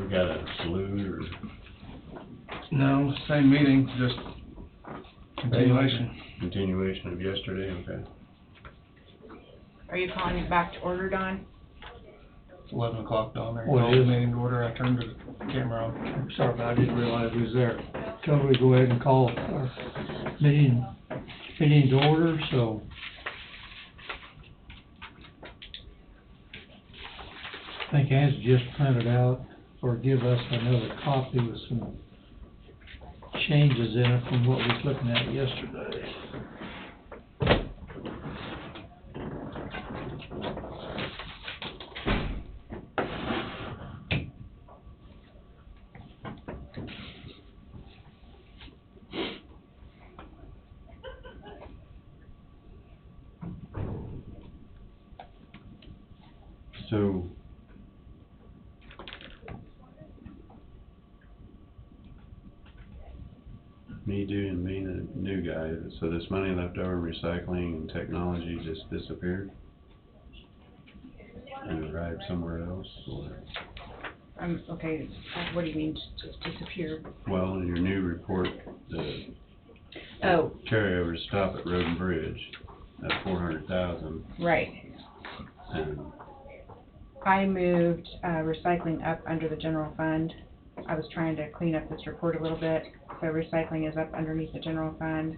We got a salute or? No, same meeting, just continuation. Continuation of yesterday, okay. Are you calling it back to order, Don? It's 11 o'clock down there. What Call the is? meeting to order, I turned the camera on. I'm sorry, but I didn't realize he was there. So we go ahead and call our meeting to order, so. I think Ann's just printed out, or give us another copy with some changes in it from what we was looking at yesterday. So, me being a new guy, so this money left over in recycling and technology just disappeared? And arrived somewhere else, or? Okay, what do you mean, just disappeared? Well, in your new report, the Oh, carryovers stop at Road and Bridge at 400,000, right. and, I moved, recycling up under the general fund. I was trying to clean up this report a little bit, so recycling is up underneath the general fund.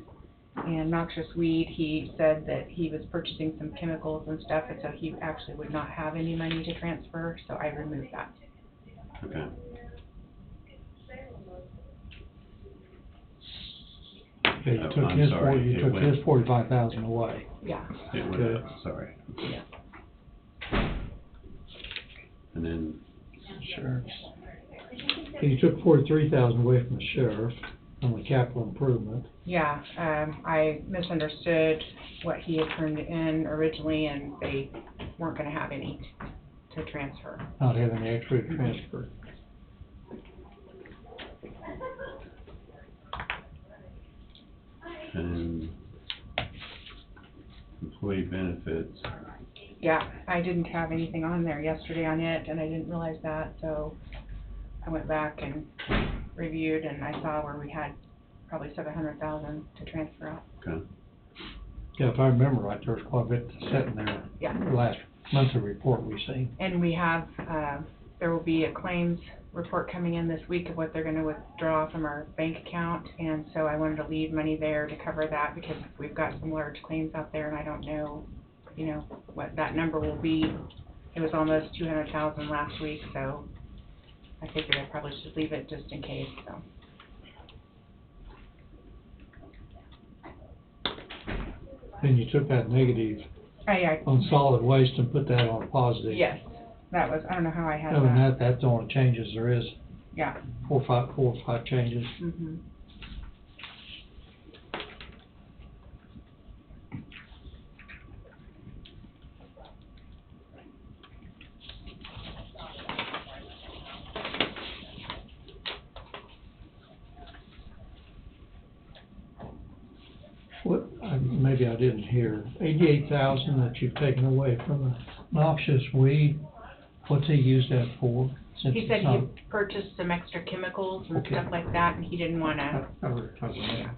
And noxious weed, he said that he was purchasing some chemicals and stuff, and so he actually would not have any money to transfer, so I removed that. okay. Okay, you Oh, took I'm his sorry, you it took went- his 45,000 away. Yeah, It went Okay. up, sorry. yeah. And then, Sheriff's. You took 43,000 away from the sheriff on the capital improvement. Yeah, I misunderstood what he had turned in originally, and they weren't gonna have any to transfer. Not having the extra to transfer. and employee benefits, Yeah, I didn't have anything on there yesterday on it, and I didn't realize that, so I went back and reviewed, and I saw where we had probably 700,000 to transfer out. okay. Yeah, if I remember right, there was quite a bit sitting there. Yeah. The last monthly report we seen. And we have, there will be a claims report coming in this week of what they're gonna withdraw from our bank account, and so I wanted to leave money there to cover that, because we've got some large claims out there, and I don't know, you know, what that number will be. It was almost 200,000 last week, so I figured I probably should leave it just in case, so. Then you took that negative I on solid waste and put that on a positive. yes, that was, I don't know how I had Other than that. that's the only changes there is. Yeah. 4 or 5 changes. Mhm. What, maybe I didn't hear, 88,000 that you've taken away from the noxious weed, what's he used that for? Since He it's said not- he purchased some extra chemicals and Okay. stuff like that, and he didn't wanna, I heard it talking about. yeah.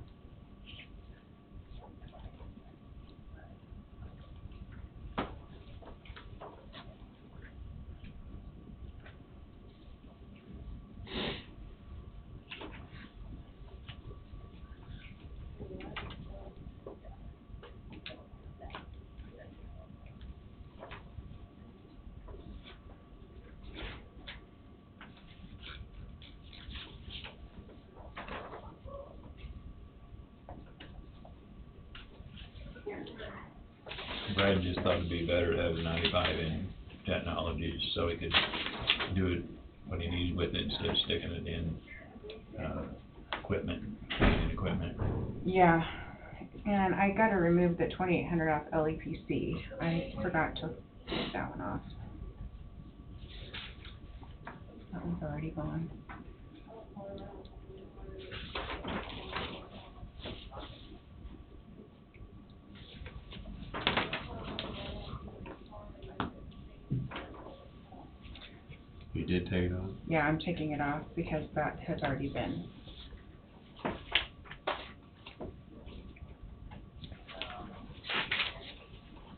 Brad just thought it'd be better to have the 95 in technology, so he could do it what he needs with it instead of sticking it in, equipment, cleaning equipment. Yeah, and I gotta remove the 2,800 off LEPC. I forgot to take that one off. That one's already gone. You did take it off? Yeah, I'm taking it off because that has already been.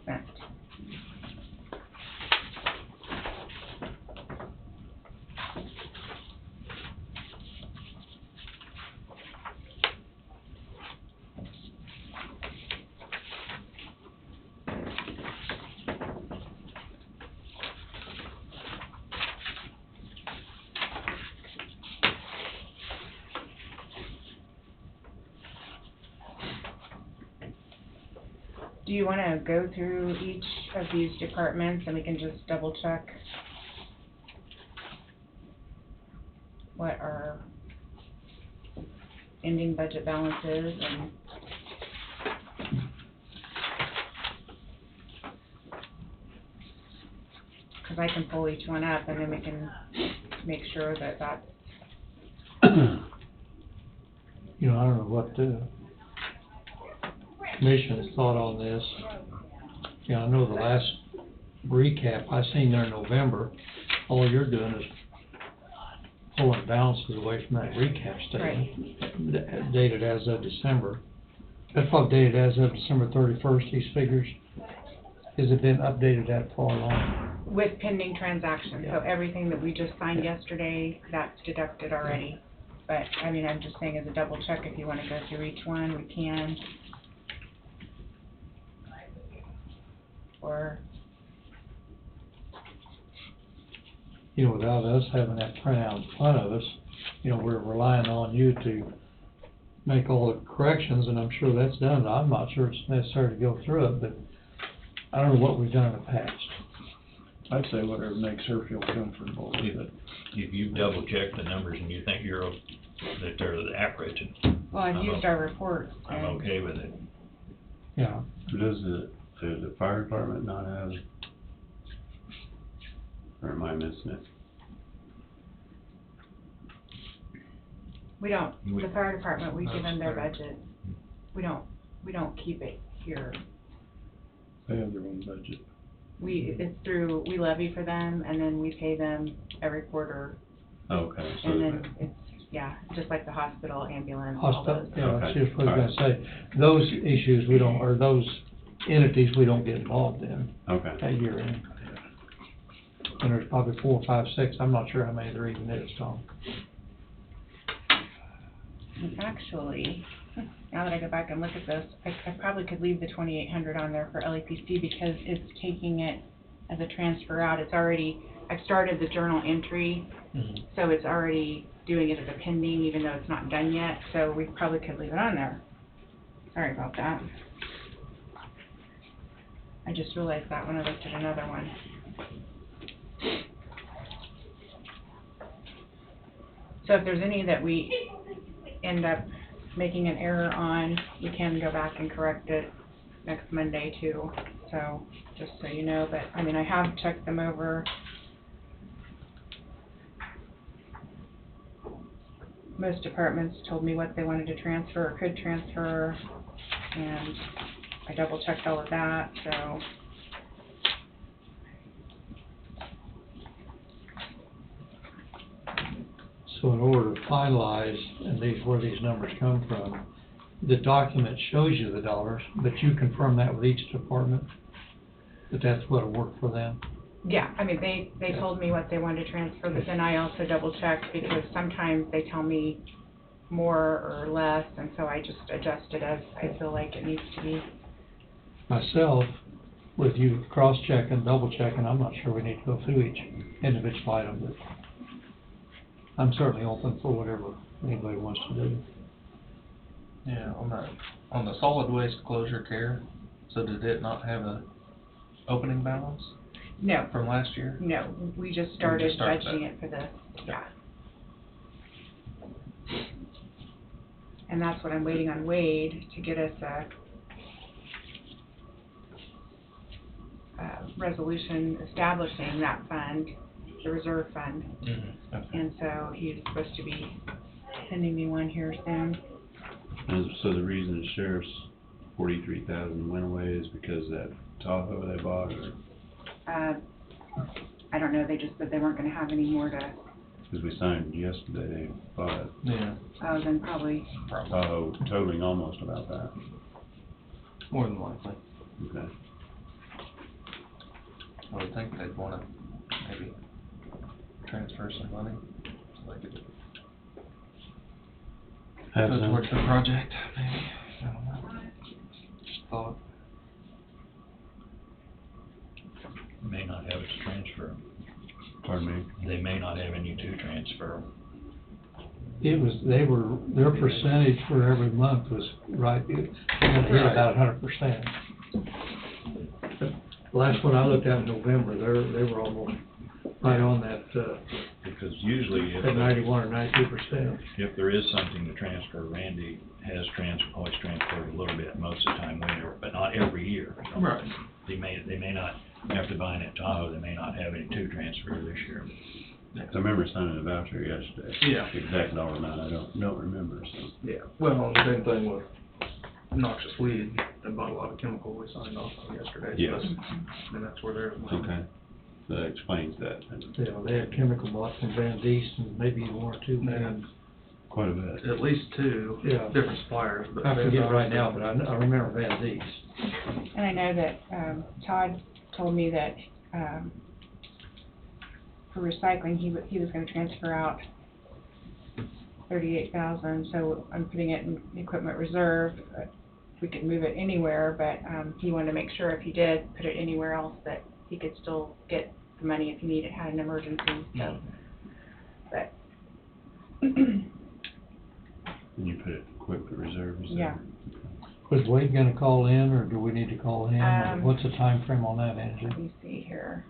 Spent. Do you wanna go through each of these departments and we can just double check what our ending budget balance is and cause I can pull each one up and then we can make sure that that's, You know, I don't know what the commission's thought on this. You know, I know the last recap I seen there in November, all you're doing is pulling balances away from that recap statement. Dated as of December. That's what dated as of December 31st, these figures. Has it been updated that far along? with pending transactions, so Yeah. everything that we just signed yesterday, that's deducted already. But, I mean, I'm just saying as a double check, if you wanna go through each one, we can. Or, You know, without us having that printout in front of us, you know, we're relying on you to make all the corrections, and I'm sure that's done. I'm not sure it's necessary to go through it, but I don't know what we've done in the past. I'd say whatever makes her feel comfortable with it. If you double check the numbers and you think that they're accurate, well, I've I'm used o- our reports. I'm and- okay with it. Yeah, Does the fire department not have, or am I missing it? We don't, We- the fire department, we give them their That's budget. We don't keep it here. They have their own budget. It's through, we levy for them, and then we pay them every quarter, Okay, so. and then it's, yeah, just like the hospital, ambulance, all hospital, those. yeah, that's Okay. just what I was gonna say. Those issues we don't, or those entities we don't get involved in Okay, that year end. And there's probably 4, 5, 6, I'm not sure how many there even is, Tom. And actually, now that I go back and look at this, I probably could leave the 2,800 on there for LEPC because it's taking it as a transfer out. It's already, I've started the journal entry, so it's already doing it as a pending, even though it's not done yet, so we probably could leave it on there. Sorry about that. I just realized that when I looked at another one. So if there's any that we end up making an error on, we can go back and correct it next Monday too, so, just so you know, but, I mean, I have checked them over. Most departments told me what they wanted to transfer or could transfer, and I double checked all of that, so. So in order to finalize, and where these numbers come from, the document shows you the dollars, but you confirm that with each department, that that's what'll work for them. Yeah, I mean, they told me what they wanted to transfer, but then I also double checked because sometimes they tell me more or less, and so I just adjust it as I feel like it needs to be. Myself, with you cross-checking, double-checking, I'm not sure we need to go through each individual item, but I'm certainly open for whatever anybody wants to do. Yeah, on the solid waste closure care, so did it not have a opening balance No, from last year? no, we just started started budgeting that. it for this, yeah. And that's what I'm waiting on Wade to get us a resolution establishing that fund, the reserve fund. Mm-hmm. Okay. And so he's supposed to be sending me one here soon. and so the reason the sheriff's 43,000 went away is because that Tahoe they bought, or? I don't know, they just said they weren't gonna have any more to, Because we signed yesterday, but, Yeah, then probably, oh, totaling almost about that. more than likely. Okay. I would think they'd wanna maybe transfer some money, so they could Have go some. towards the project, maybe, I don't know. Just thought. May not have it to transfer. Pardon me? They may not have any to transfer. Their percentage for every month was right, they're gonna hit about 100%. The last one I looked at in November, they were almost right on that, Because usually at 91 or 92%. if there is something to transfer, Randy has always transferred a little bit most of the time later, but not every year. Right. They may not, after buying at Tahoe, they may not have any to transfer this year. I remember signing a voucher yesterday. Yeah. The exact dollar amount, I don't remember, so. Yeah, well, the same thing with noxious weed, they bought a lot of chemical we signed off on yesterday. Yes. So that's where they're. Okay. So that explains that, They had chemical bought from Van Deest and maybe one or two brands. quite a bit. At least two Yeah. different suppliers, but. I forget right now, but I remember Van Deest. and I know that, Todd told me that, for recycling, he was gonna transfer out 38,000, so I'm putting it in equipment reserve. We could move it anywhere, but, he wanted to make sure if he did put it anywhere else, that he could still get the money if he needed, had an emergency, so, but. And you put it equipment reserve, is that? Yeah. Was Wade gonna call in, or do we need to call him? Or Um, what's the time frame on that, Angie? Let me see here.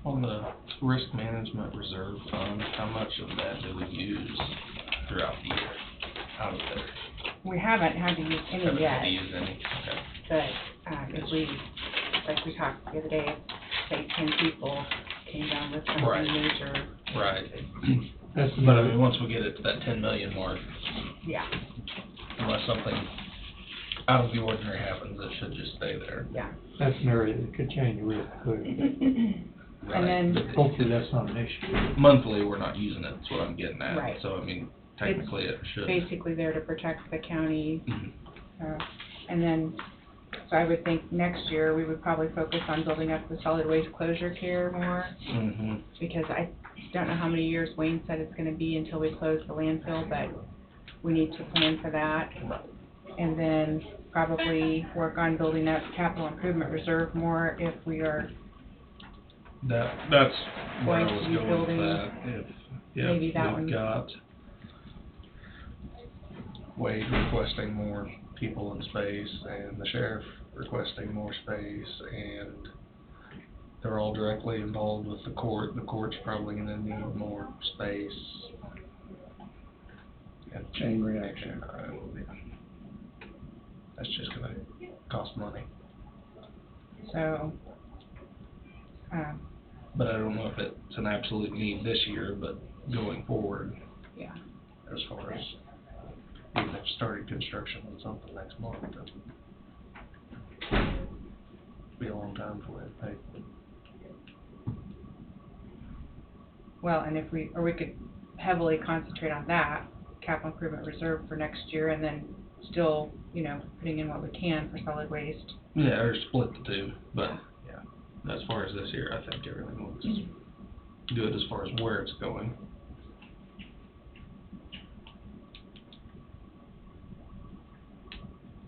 On the risk management reserve fund, how much of that do we use throughout the year out of there? We haven't had to use any Haven't had yet, to use any, okay. but, if we, like we talked the other day, say 10 people came down with something Right. major. Right. That's But I mean, once we get it to that 10 million mark, Yeah, unless something out of the ordinary happens, it should just stay there. yeah. That's an area that could change real quick. And then, But Hopefully that's not an issue. monthly, we're not using it, that's what I'm getting at. Right. So, I mean, technically it should. basically there to protect the county, Mhm. and then, so I would think next year, we would probably focus on building up the solid waste closure care more, Mhm. because I don't know how many years Wayne said it's gonna be until we close the landfill, but we need to plan for that. And then probably work on building up capital improvement reserve more if we are That's where I going was to be going building with that. maybe If that we've one. got Wade requesting more people in space and the sheriff requesting more space, and they're all directly involved with the court's probably gonna need more space. And Chain reaction. That's just gonna cost money. So, But I don't know if it's an absolute need this year, but going forward, yeah, as far as even if started construction on something next month, it'd be a long time before they pay. well, and if we could heavily concentrate on that, capital improvement reserve for next year, and then still, putting in what we can for solid waste. Yeah, or split the two, but, yeah, as far as this year, I think everything looks good as far as where it's going.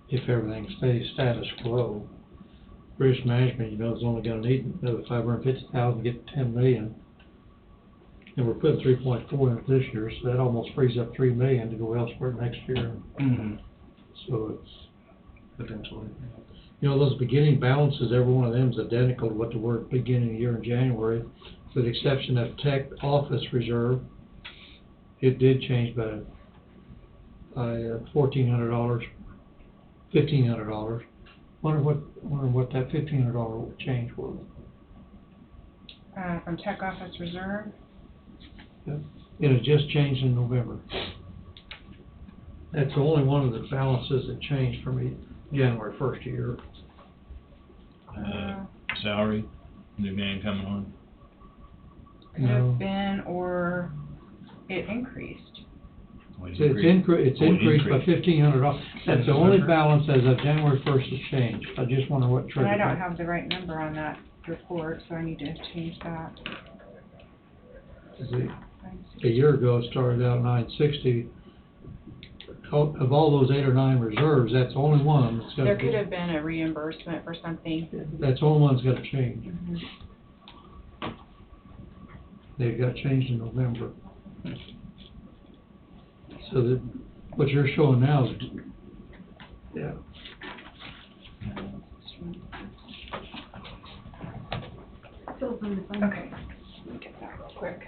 If everything stays status quo, British Management, you know, is only gonna need another 550,000 to get to 10 million. And we're putting 3.4 in it this year, so that almost frees up 3 million to go elsewhere next year. Mm-hmm. So it's, Potentially. you know, those beginning balances, every one of them is identical to what they were at the beginning of the year in January, with the exception of tech office reserve. It did change by $1,400, $1,500. Wonder what that $1,500 change was. From Tech Office Reserve, It had just changed in November. That's the only one of the balances that changed for me January 1st year. Salary, new man coming on. could No. have been, or it increased. What'd So you agree? it's increased by $1,500. That's the only November. balance as of January 1st has changed. I just wonder what And triggered I don't that. have the right number on that report, so I need to change that. A year ago, it started out 960. Of all those 8 or 9 reserves, that's the only one that's got. There could have been a reimbursement for something. That's the only one that's got to change. Mhm. They got changed in November. So that, what you're showing now is, yeah. Okay, let me get that real quick.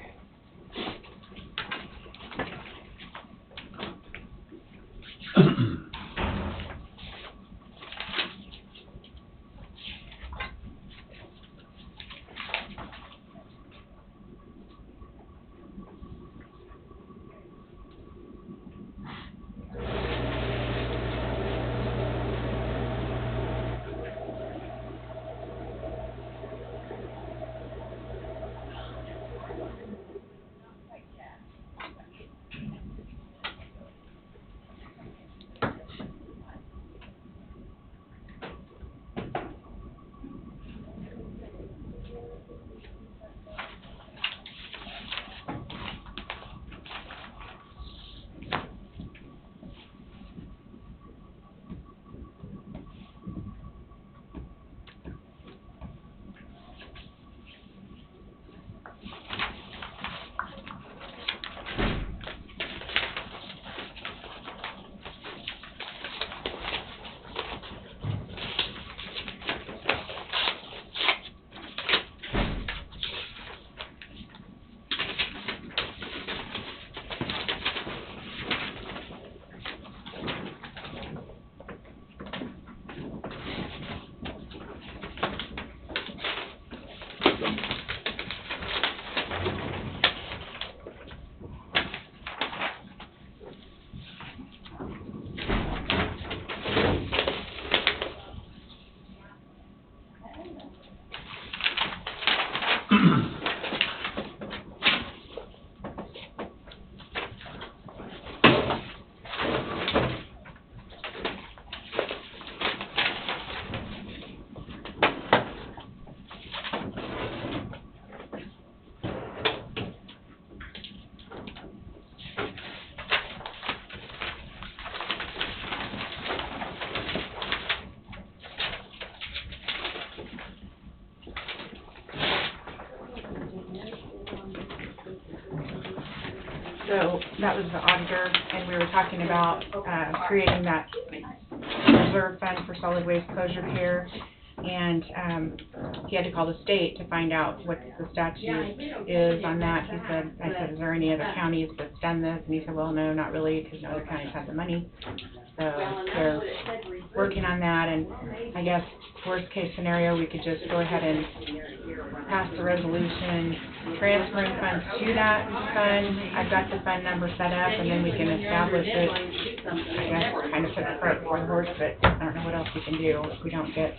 So that was the auditor, and we were talking about creating that reserve fund for solid waste closure care. And he had to call the state to find out what the statute is on that. He said, I said, is there any other counties that's done this? And he said, well, no, not really, because no other counties have the money. So they're working on that, and I guess worst case scenario, we could just go ahead and pass the resolution, transferring funds to that fund. I've got the fund number set up, and then we can establish it. I guess kind of put the cart before the horse, but I don't know what else we can do if we don't get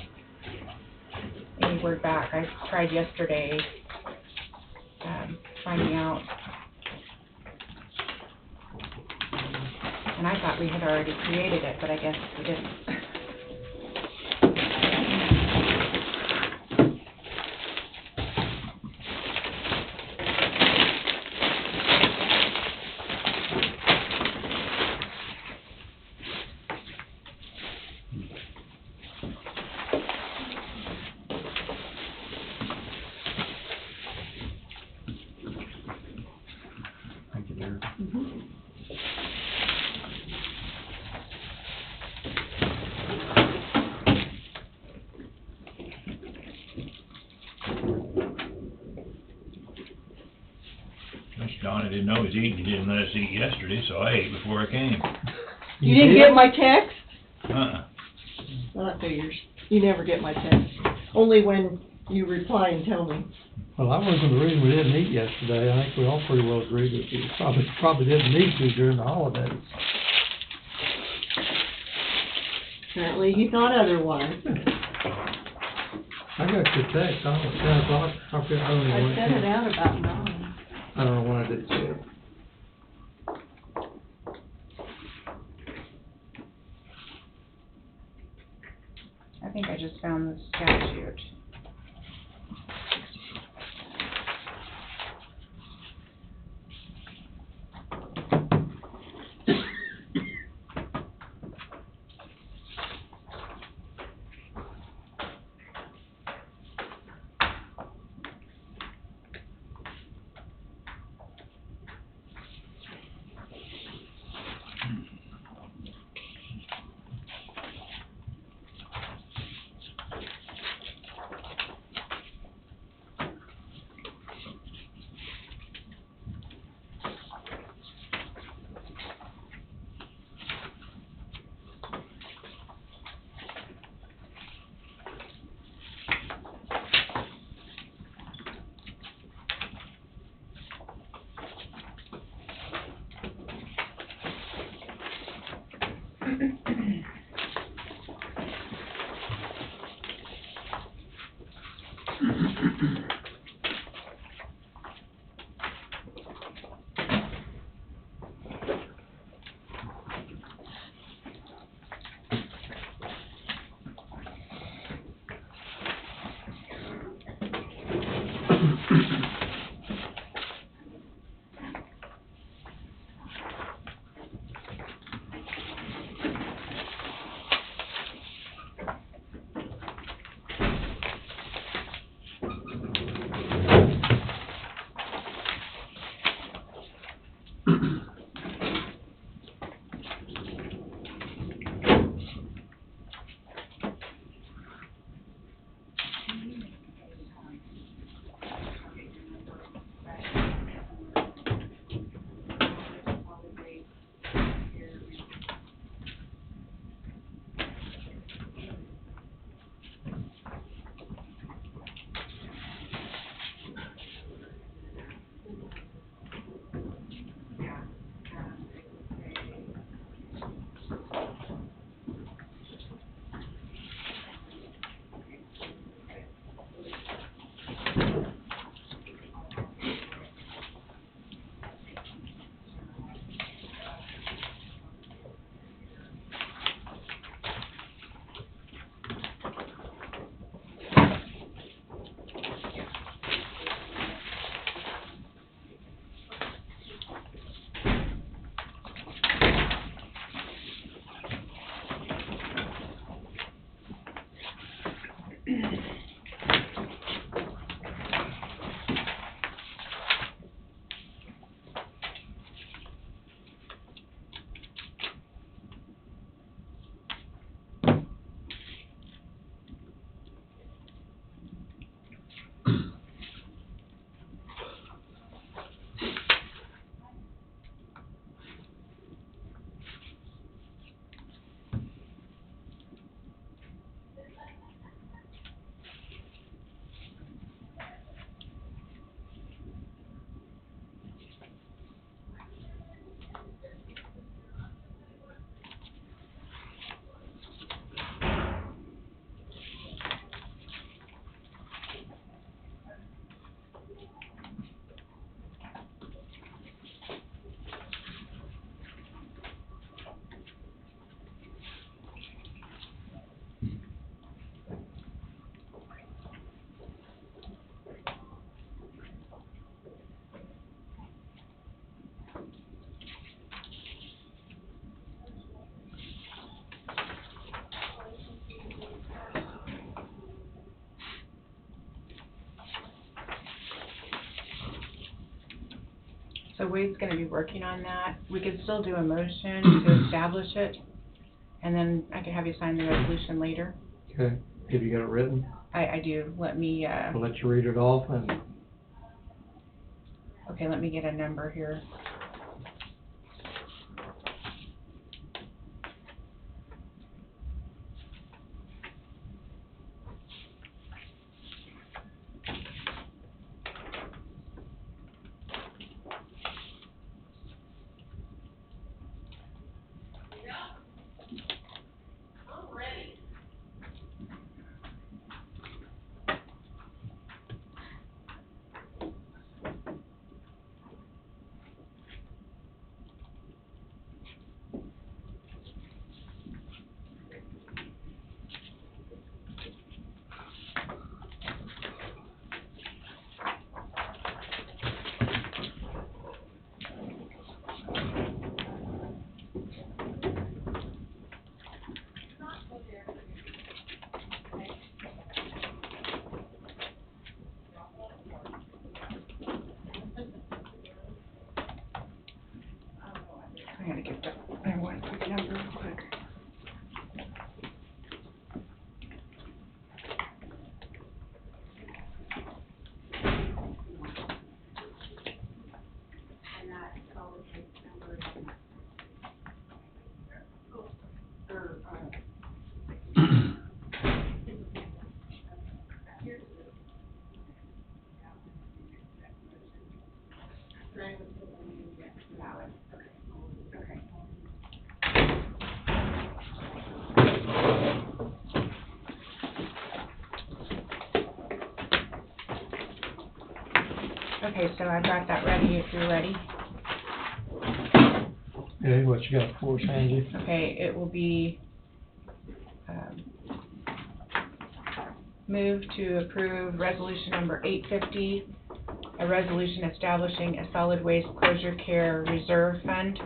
any word back. I tried yesterday, finding out. And I thought we had already created it, but I guess we didn't. Don, I didn't know he was eating, he didn't let us eat yesterday, so I ate before I came. You didn't get my text? Uh-uh. Well, that figures. You never get my text. Only when you reply and tell me. Well, that wasn't the reason we didn't eat yesterday. I think we all pretty well agreed that we probably didn't need to during the holidays. Apparently you thought otherwise. I got your text, I don't know, 10 o'clock, I forget, I don't know I when sent it came. out about 9. I don't know when I did see it. I think I just found the statute. So Wade's gonna be working on that. We could still do a motion to establish it, and then I can have you sign the resolution later. Okay, have you got it written? I do. Let me, I'll let you read it off and Okay, let me get a number here. I gotta get that one quick number real quick. Okay, so I've got that ready if you're ready. Okay, what you got for us, Angie? Okay, it will be, move to approve resolution number 850, a resolution establishing a solid waste closure care reserve fund.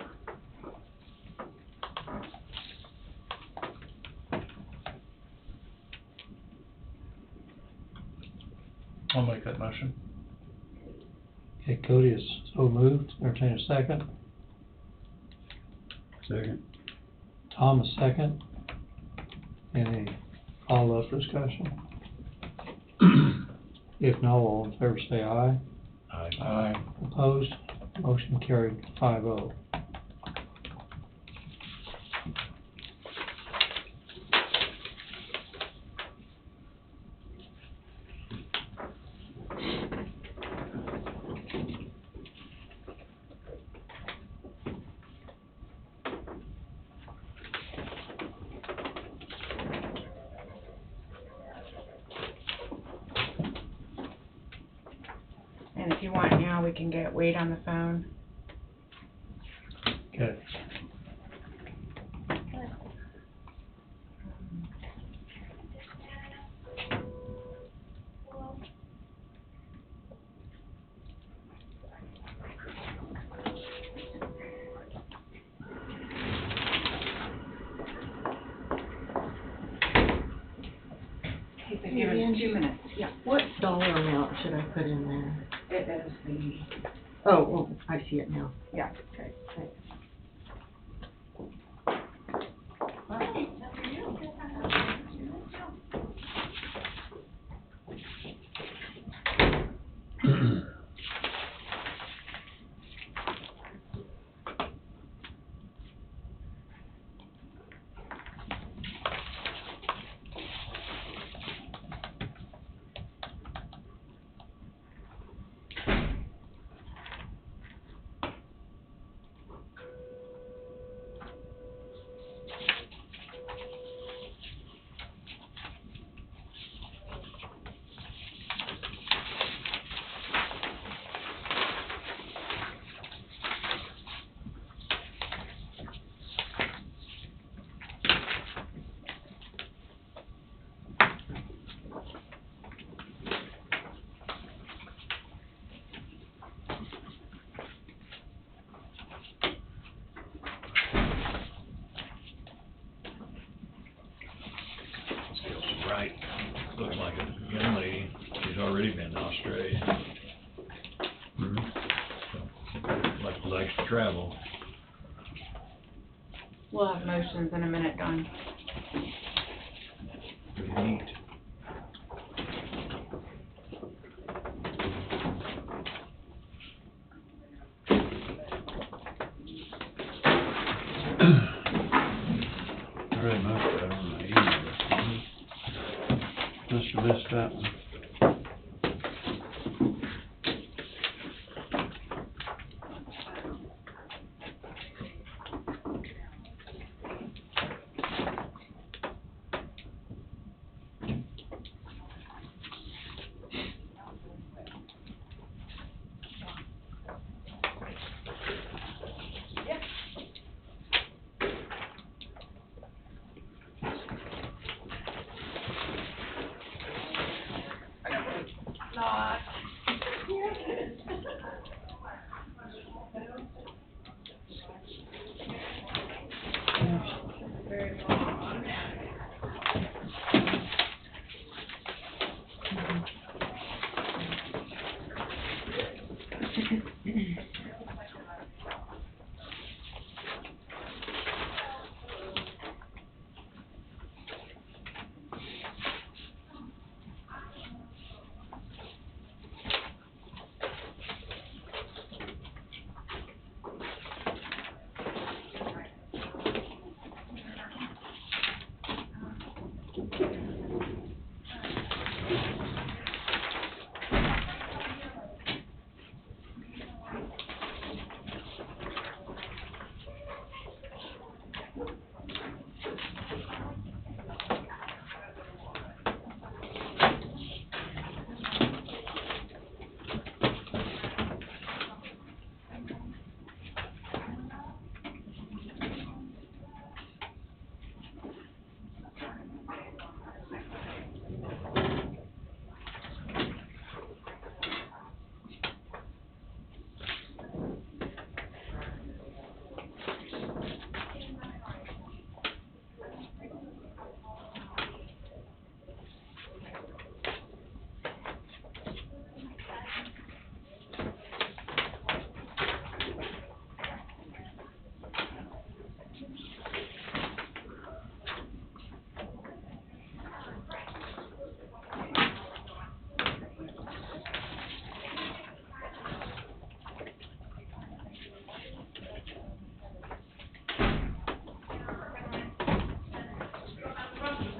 I'll make that motion. Okay, Cody is so moved, entertain a second. Second. Tom, a second. Any follow-up discussion? If no, all in favor say aye. Aye. Opposed? Motion carried 5-0. And if you want now, we can get Wade on the phone. Okay. Give him 2 minutes. Yeah. What dollar amount should I put in there? It is the, Oh, I see it now. yeah. Okay, thanks. Right. Looks like a young lady. She's already been to Australia. Likes to travel. We'll have motions in a minute, Dawn. Pretty neat. must have missed that one.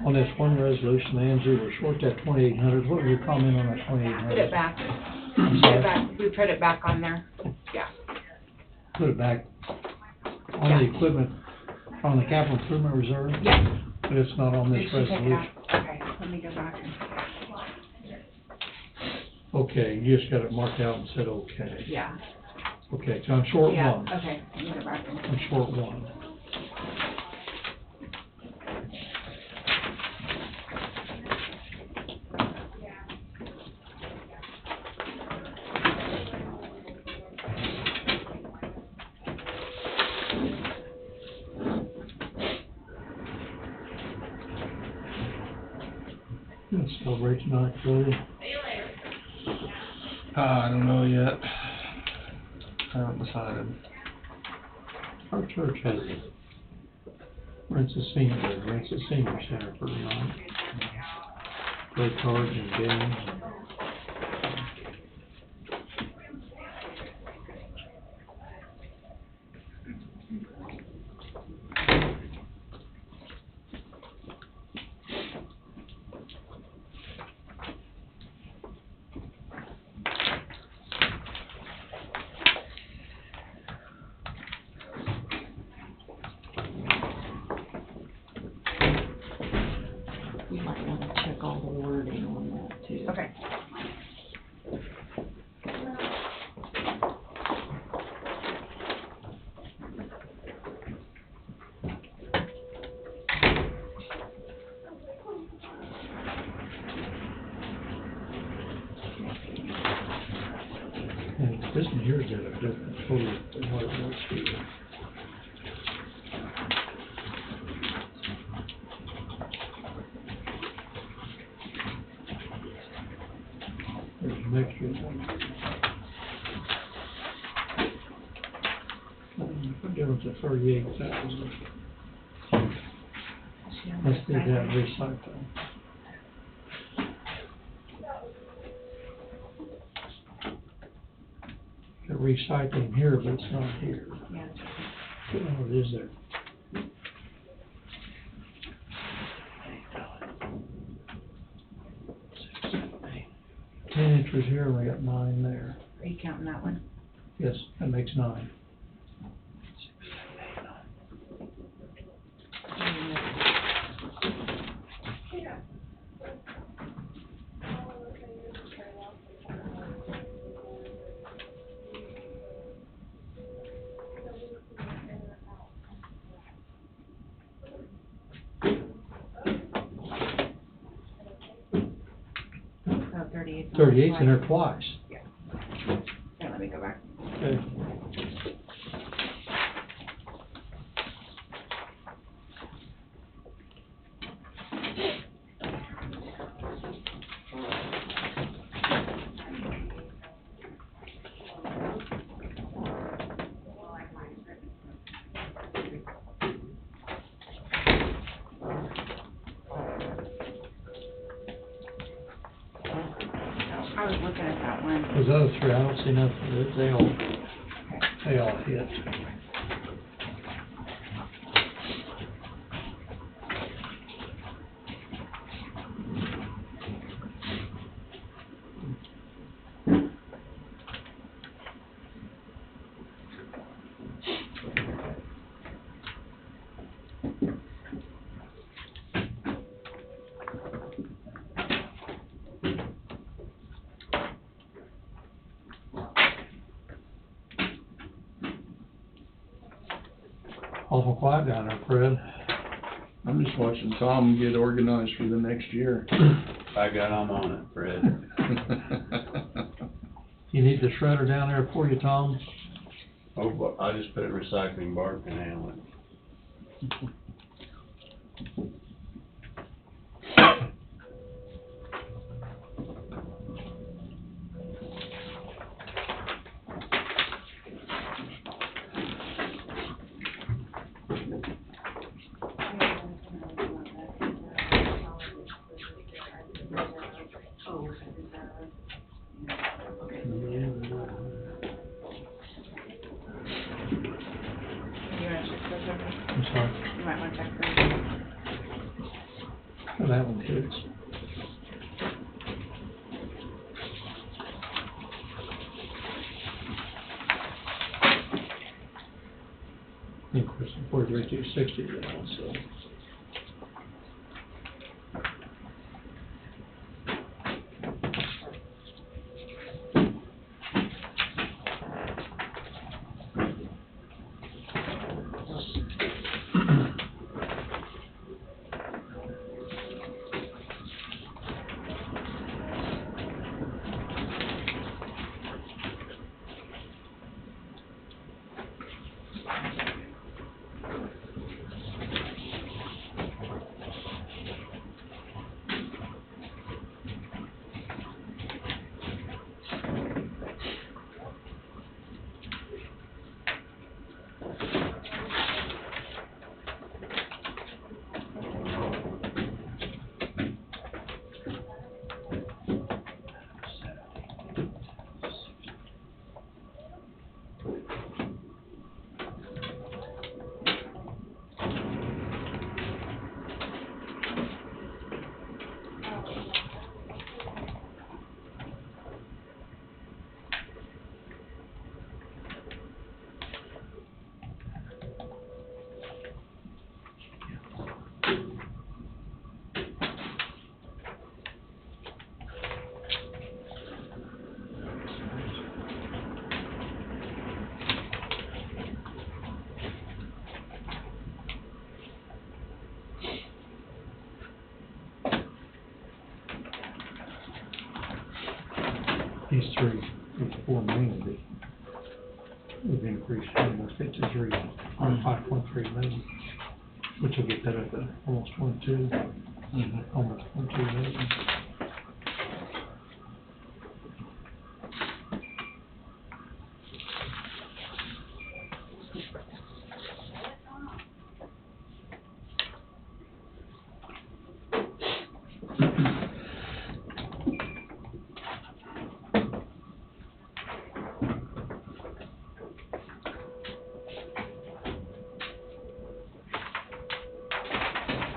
On this one resolution, Angie, we're short that 2,800. What was your comment on that 2,800? Put it back. I'm Put it sorry. back. We put it back on there. Yeah. Put it back on the equipment, on the capital improvement reserve, Yeah. but it's not on this You should take it resolution. out. Okay, let me go back. Okay, you just got it marked out and said okay. Yeah. Okay, so I'm short Yeah, one. okay, let me go back. I'm short one. Gonna celebrate tonight, Cody. I don't know yet. I haven't decided. Our church has rents a senior center for the night. Play cards and games. You might wanna check all the wording on that too. Okay. And this one here's got a different total than what it was here. There's an extra one. What difference of 38,000? Let's do that recycling. The recycling here, but it's not here. Yeah. Oh, it is there. 10 inches here, and we got 9 there. Are you counting that one? Yes, that makes 9. So 38's 38's in there twice. Here, let me go back. Okay. I was looking at that one. Those other 3, I don't see nothing, they all hit. Awful quiet down there, Fred. I'm just watching Tom get organized for the next year. I got them on it, Fred. You need the shredder down there for you, Tom? Oh, but I just put recycling, Bart can handle it. You wanna check those over? I'm sorry. You might wanna check those. Oh, that one fits. Of course, 43,260 now, so. These 3, these 4 mainly, we've increased almost 53, on 5.3 million, which will get that up to almost 22, almost 22 million.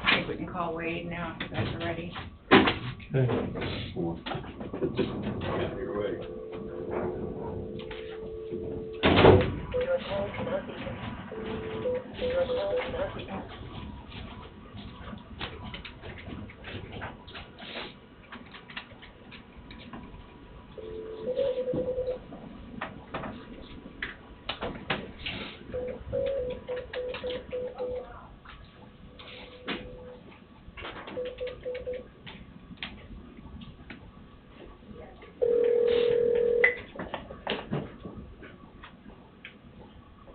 I think we can call Wade now if you guys are ready. Okay. Okay. Four. Yeah, your way.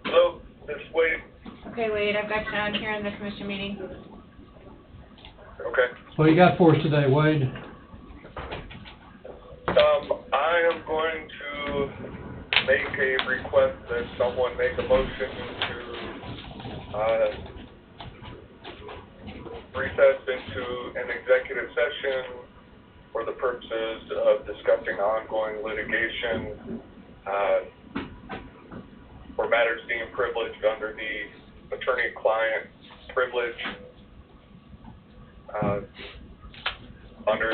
Hello, this is Wade. Okay, Wade, I've got you on here in the commission meeting. Okay. What you got for us today, Wade? I am going to make a request that someone make a motion to, recess into an executive session for the purposes of discussing ongoing litigation, for matters deemed privileged under the attorney-client privilege, under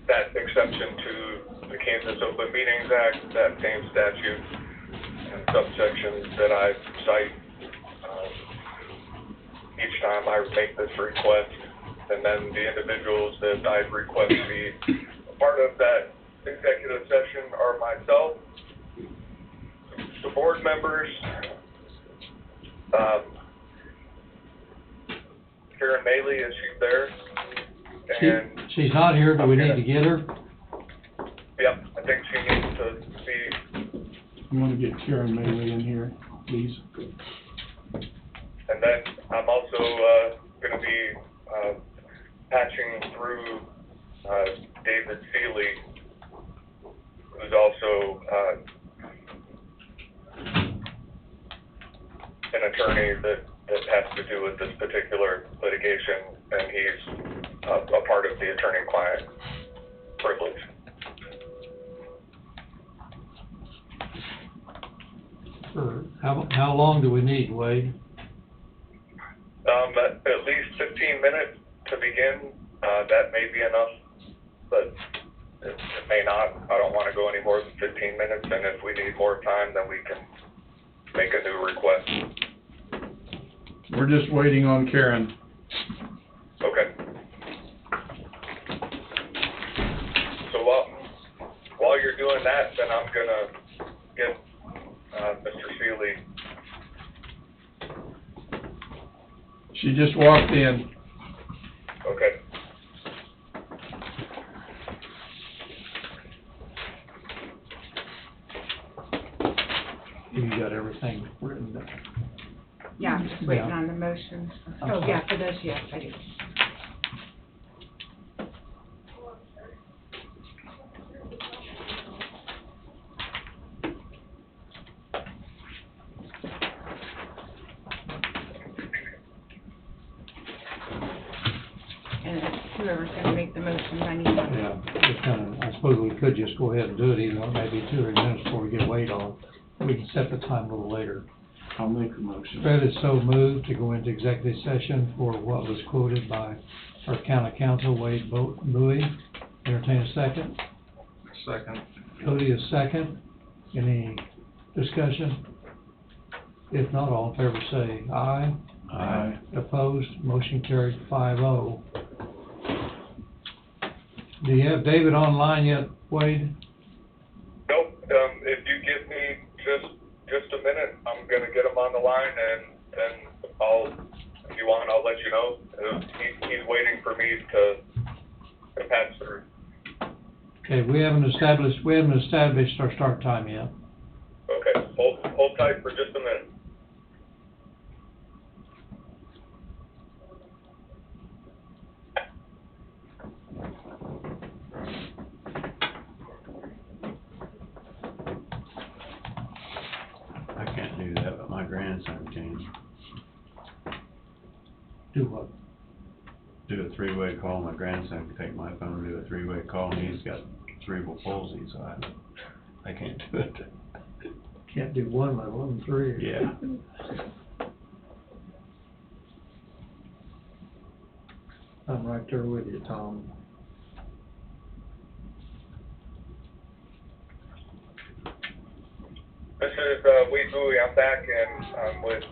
that exception to the Kansas Open Meetings Act, that same statute and subsections that I cite each time I make this request, and then the individuals that I request be a part of that executive session are myself, the board members, Karen Maley, is she there? And She's not here, do we need to get her? yep, I think she needs to be, I'm gonna get Karen Maley in here, please. and then I'm also, gonna be, patching through, David Seeley, who's also, an attorney that has to do with this particular litigation, and he's a part of the attorney-client privilege. For how long do we need, Wade? At least 15 minutes to begin, that may be enough, but it may not. I don't want to go any more than 15 minutes, and if we need more time, then we can make a new request. We're just waiting on Karen. Okay. So while you're doing that, then I'm gonna get Mr. Seeley. She just walked in. Okay. You got everything written down? Yeah, I'm just waiting Yeah. on the motions. Oh, Okay. yeah, for this, yes, I do. And it's whoever's gonna make the motions, I need that. Yeah, just kinda, I suppose we could just go ahead and do it, even though it may be 2 or 3 minutes before we get Wade on. We can set the time a little later. I'll make a motion. Fred is so moved to go into executive session for what was quoted by our county counsel, Wade Bowie. Entertain a second. Second. Cody is second. Any discussion? If not, all in favor say aye. Aye. Opposed, motion carried 5-0. Do you have David online yet, Wade? Nope. If you give me just a minute, I'm gonna get him on the line, and then if you want, I'll let you know. He's waiting for me to pass through. Okay, we haven't established our start time yet. Okay, hold tight for just a minute. I can't do that, but my grandson can. Do what? Do a three-way call. My grandson can take my phone and do a three-way call, and he's got cerebral palsy, so I can't do it. Can't do one, let alone 3. Yeah. I'm right there with you, Tom. This is, Wade Bowie, I'm back and I'm with,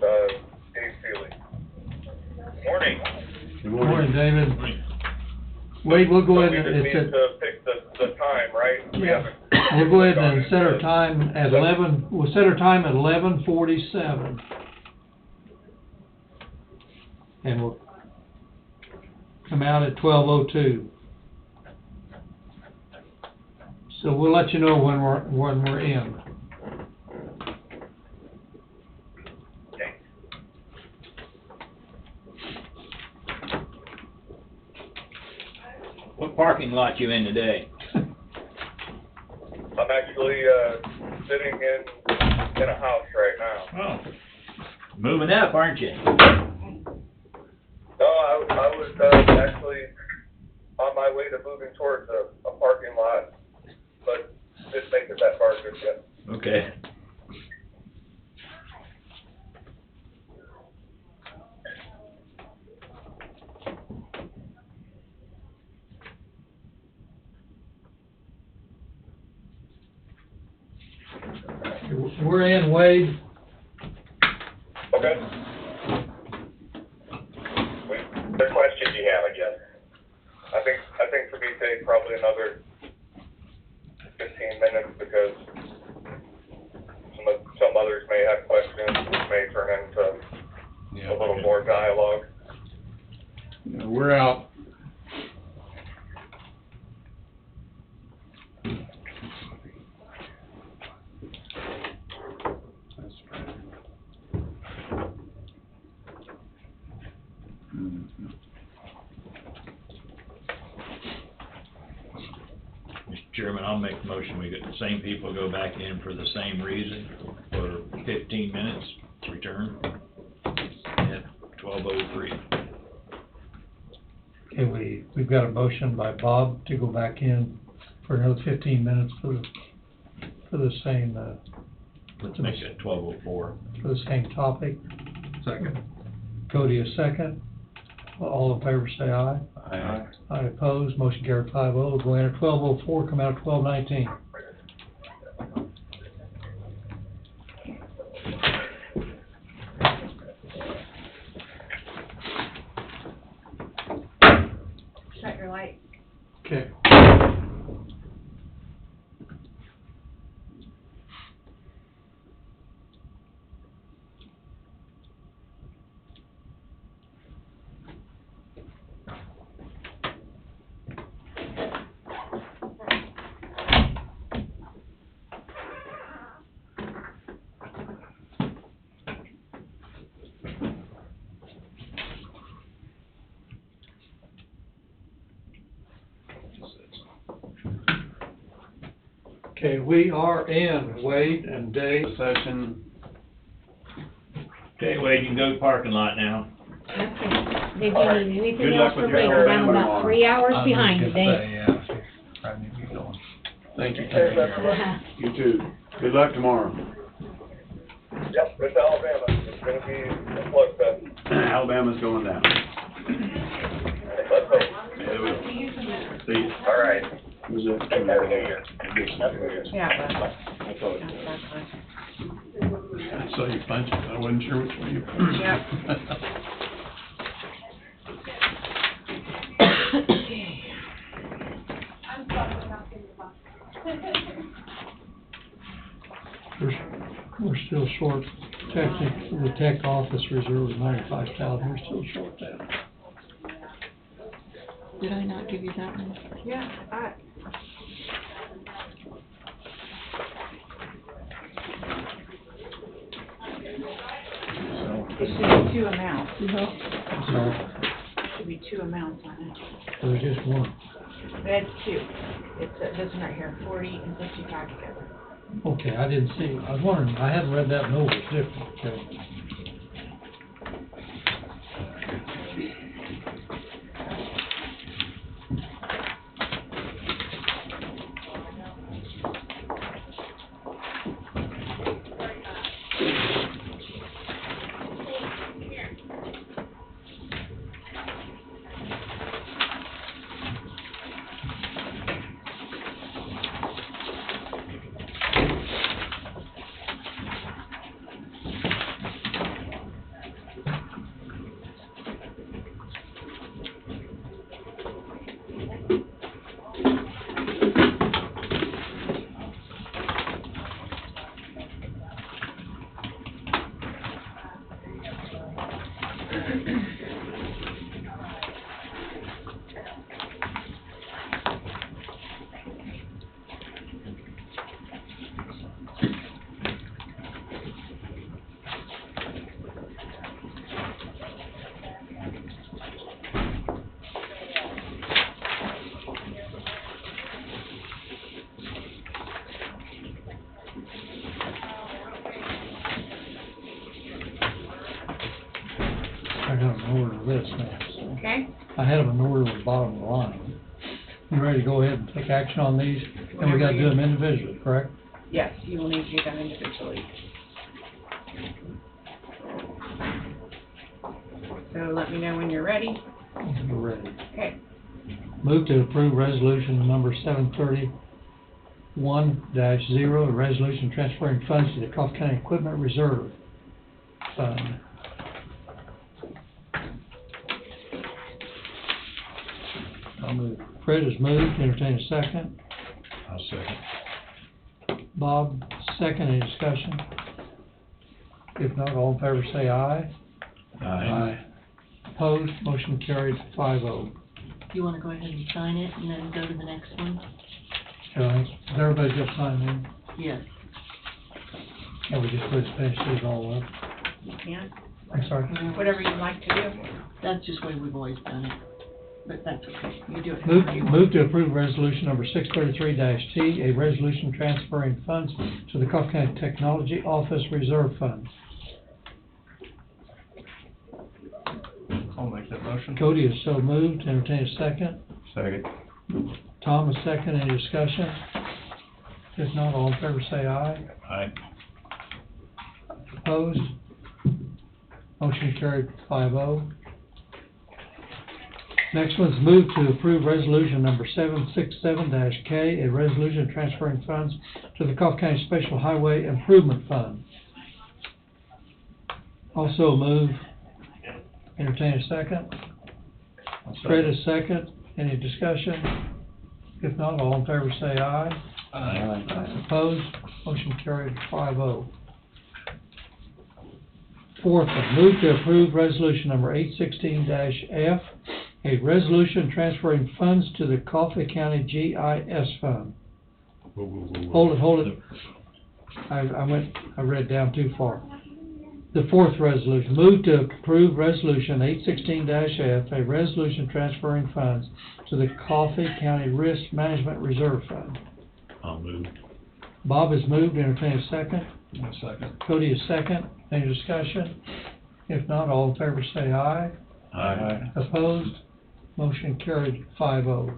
Dave Seeley. Morning. Good Morning, David. Wade, we'll go So ahead we and, just need it's to pick the time, right? We Yeah. haven't- we'll go ahead and gone set our into- time at we'll set our time at 11:47. And we'll come out at 12:02. So we'll let you know when we're in. Okay. What parking lot you in today? I'm actually, sitting in a house right now. Oh, moving up, aren't you? No, I was, actually on my way to moving towards a parking lot, but didn't make it that far just yet. Okay. We're in, Wade. Okay. The question you have, I guess. I think for me to take probably another 15 minutes because some others may have questions, which may turn into a little more dialogue. Yeah, we're out. That's right. Mr. Chairman, I'll make the motion, we get the same people go back in for the same reason for 15 minutes, return at 12:03. Okay, we've got a motion by Bob to go back in for another 15 minutes for the same, Let's make it 12:04. for the same topic. Second. Cody, a second. All in favor, say aye. Aye. Aye opposed, motion carried 5-0. We'll go in at 12:04, come out at 12:19. Shut your light. Okay. Okay, we are in, Wade and Dave. Session, Okay, Wade, you can go to the parking lot now. Okay. Did you need anything Good else luck for with me? your 'Cause I'm program about tomorrow. 3 hours I was behind gonna today. say, yeah, I need to get going. Thank you. you too. Good luck tomorrow. Yep, it's Alabama. It's gonna be a slugfest. Alabama's going down. Let's hope. Yeah, it will. See you. All right. Was that? Happy New Year. Yeah, it was. I thought Yeah, so. exactly. I saw you punch it, I wasn't sure which way you punched. Yep. We're still short, the tech office reserve is 95,000, we're still short that. Did I not give you that one? Yeah, it should be two amounts. So, Should be two amounts on it. there's just one. That's two. It's this one right here, 40 and 55 together. Okay, I didn't see, I was wondering, I hadn't read that note, it's different, okay. this next. Okay? I had them in order at the bottom of the line. You ready to go ahead and take action on these? And we gotta do them individually, correct? Yes, you will need to do them individually. So let me know when you're ready. We're ready. Okay. Move to approve resolution number 731-0, a resolution transferring funds to the Coffee County Equipment Reserve Fund. I'll move. Fred has moved, entertain a second. I'll second. Bob, second, any discussion? If not, all in favor say aye. Aye. Opposed, motion carried 5-0. You wanna go ahead and sign it and then go to the next one? Has everybody just signed in? Yes. Can we just finish these all up? You can, I'm sorry. whatever you'd like to do. That's just the way we've always done it, but that's okay, you do it however you want. Move to approve resolution number 633-T, a resolution transferring funds to the Coffee County Technology Office Reserve Fund. I'll make that motion. Cody is so moved, entertain a second. Second. Tom is second, any discussion? If not, all in favor say aye. Aye. Opposed? Motion carried 5-0. Next one's move to approve resolution number 767-K, a resolution transferring funds to the Coffee County Special Highway Improvement Fund. Also move, entertain a second. Fred is second, any discussion? If not, all in favor say aye. Aye. Opposed? Motion carried 5-0. Fourth one, move to approve resolution number 816-F, a resolution transferring funds to the Coffee County GIS Fund. Hold it. I read down too far. The fourth resolution, move to approve resolution 816-F, a resolution transferring funds to the Coffee County Risk Management Reserve Fund. I'll move. Bob has moved, entertain a second. One second. Cody is second, any discussion? If not, all in favor say aye. Aye. Opposed? Motion carried 5-0.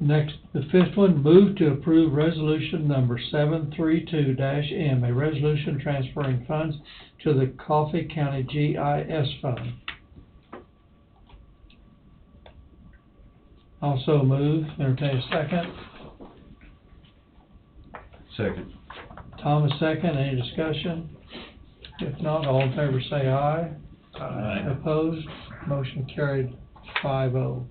Next, the fifth one, move to approve resolution number 732-M, a resolution transferring funds to the Coffee County GIS Fund. Also move, entertain a second. Second. Tom is second, any discussion? If not, all in favor say aye. Aye. Opposed? Motion carried 5-0.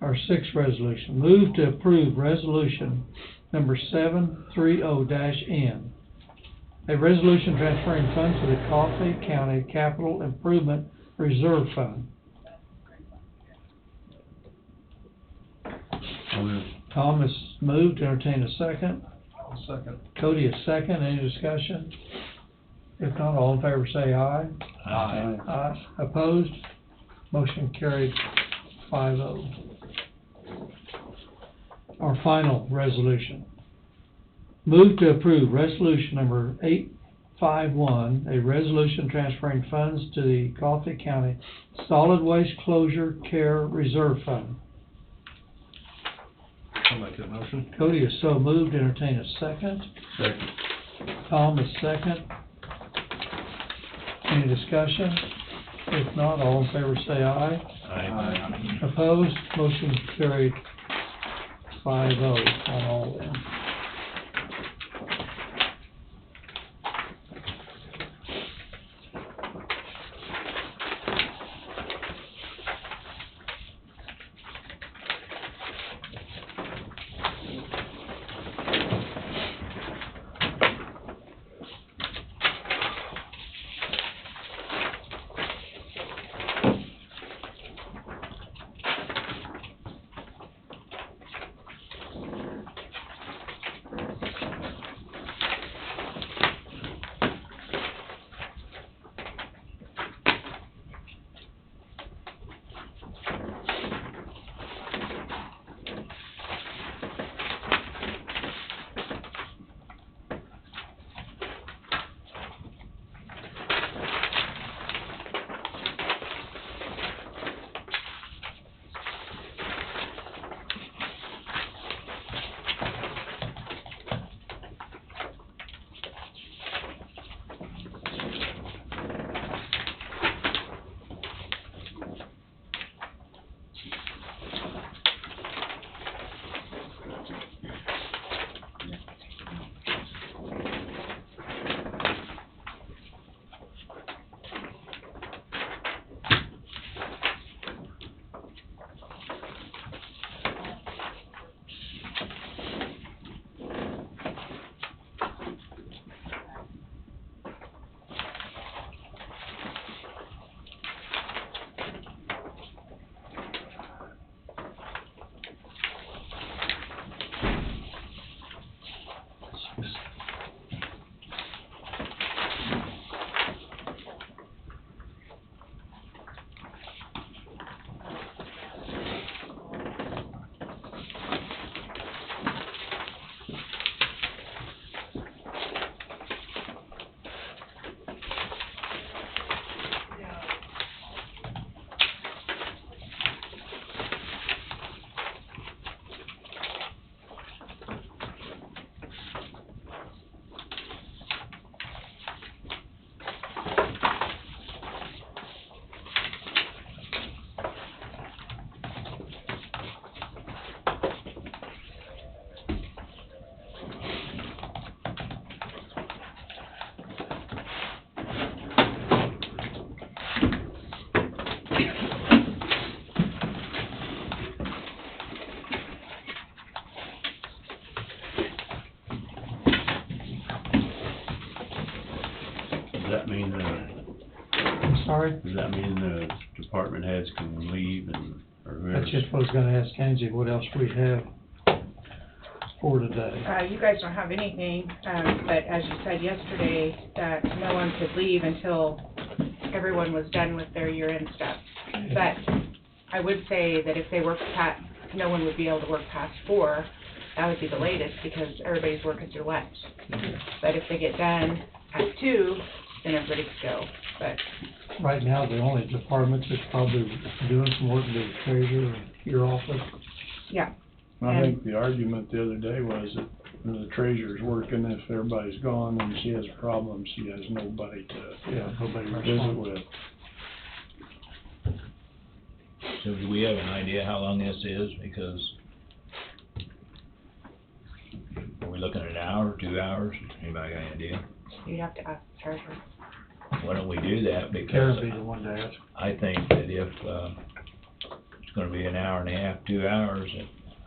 Our sixth resolution, move to approve resolution number 730-N, a resolution transferring funds to the Coffee County Capital Improvement Reserve Fund. Tom has moved, entertain a second. I'll second. Cody is second, any discussion? If not, all in favor say aye. Aye. Aye. Opposed? Motion carried 5-0. Our final resolution. Move to approve resolution number 851, a resolution transferring funds to the Coffee County Solid Waste Closure Care Reserve Fund. I'll make that motion. Cody is so moved, entertain a second. Second. Tom is second. Any discussion? If not, all in favor say aye. Aye. Opposed? Motion carried 5-0 on all of them. Does that mean the department heads can leave and, or whoever? That's just what I was gonna ask Angie, what else we have for today. You guys don't have anything, but as you said yesterday, that no one could leave until everyone was done with their year-end stuff. But I would say that if they work no one would be able to work past 4. That would be the latest, because everybody's working through lunch. But if they get done at 2, then everybody could go. But Right now, the only department that's probably doing some work is the treasurer and your office. yeah, I think the argument the other day was that the treasurer's working, if everybody's gone and she has problems, she has nobody to Yeah, nobody visit responds. with. So do we have an idea how long this is? Because are we looking at an hour, 2 hours? Anybody got any idea? you'd have to ask the treasurer. Why don't we do that? Because Karen be the one to ask. I think that if, it's gonna be an hour and a half, 2 hours,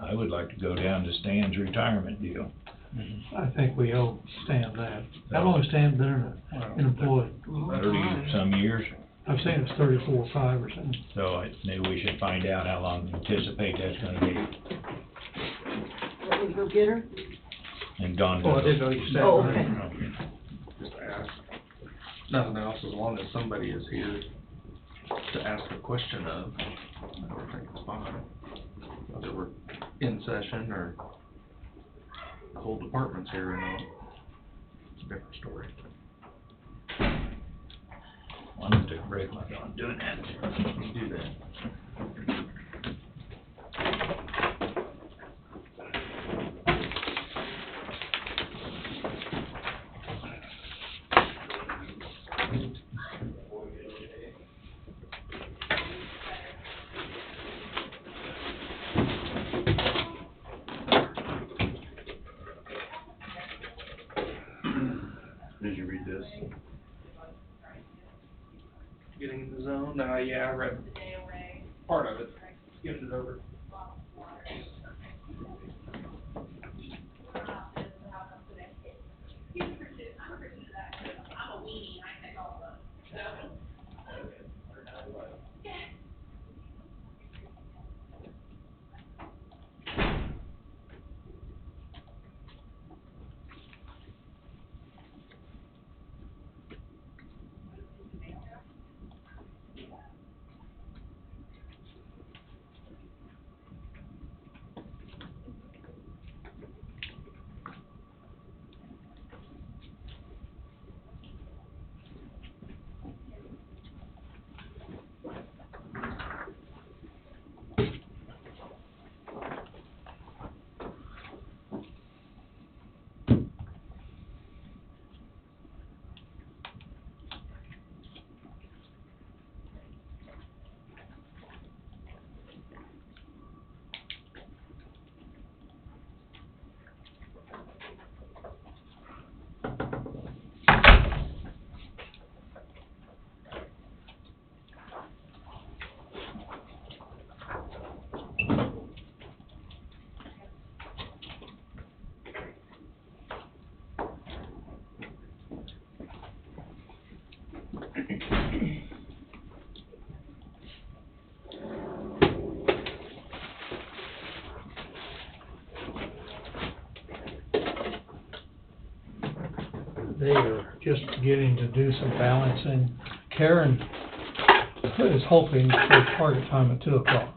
I would like to go down to Stan's retirement deal. I think we owe Stan that. How long has Stan been an employee? 30-some years, I've seen it's 34 or 5 or something. so maybe we should find out how long we anticipate that's gonna be. Want me to go get her? And Don. Well, I didn't know you said. Oh, okay. Just ask. Nothing else, as long as somebody is here to ask a question of, I don't think it's fine. Whether we're in session or the whole department's here or not, it's a different story. I'm gonna take a break while I'm doing that. You do that. Did you read this? Getting in the zone, yeah, I read part of it, skimmed it over. They are just beginning to do some balancing. Karen is hoping for target time at 2 o'clock.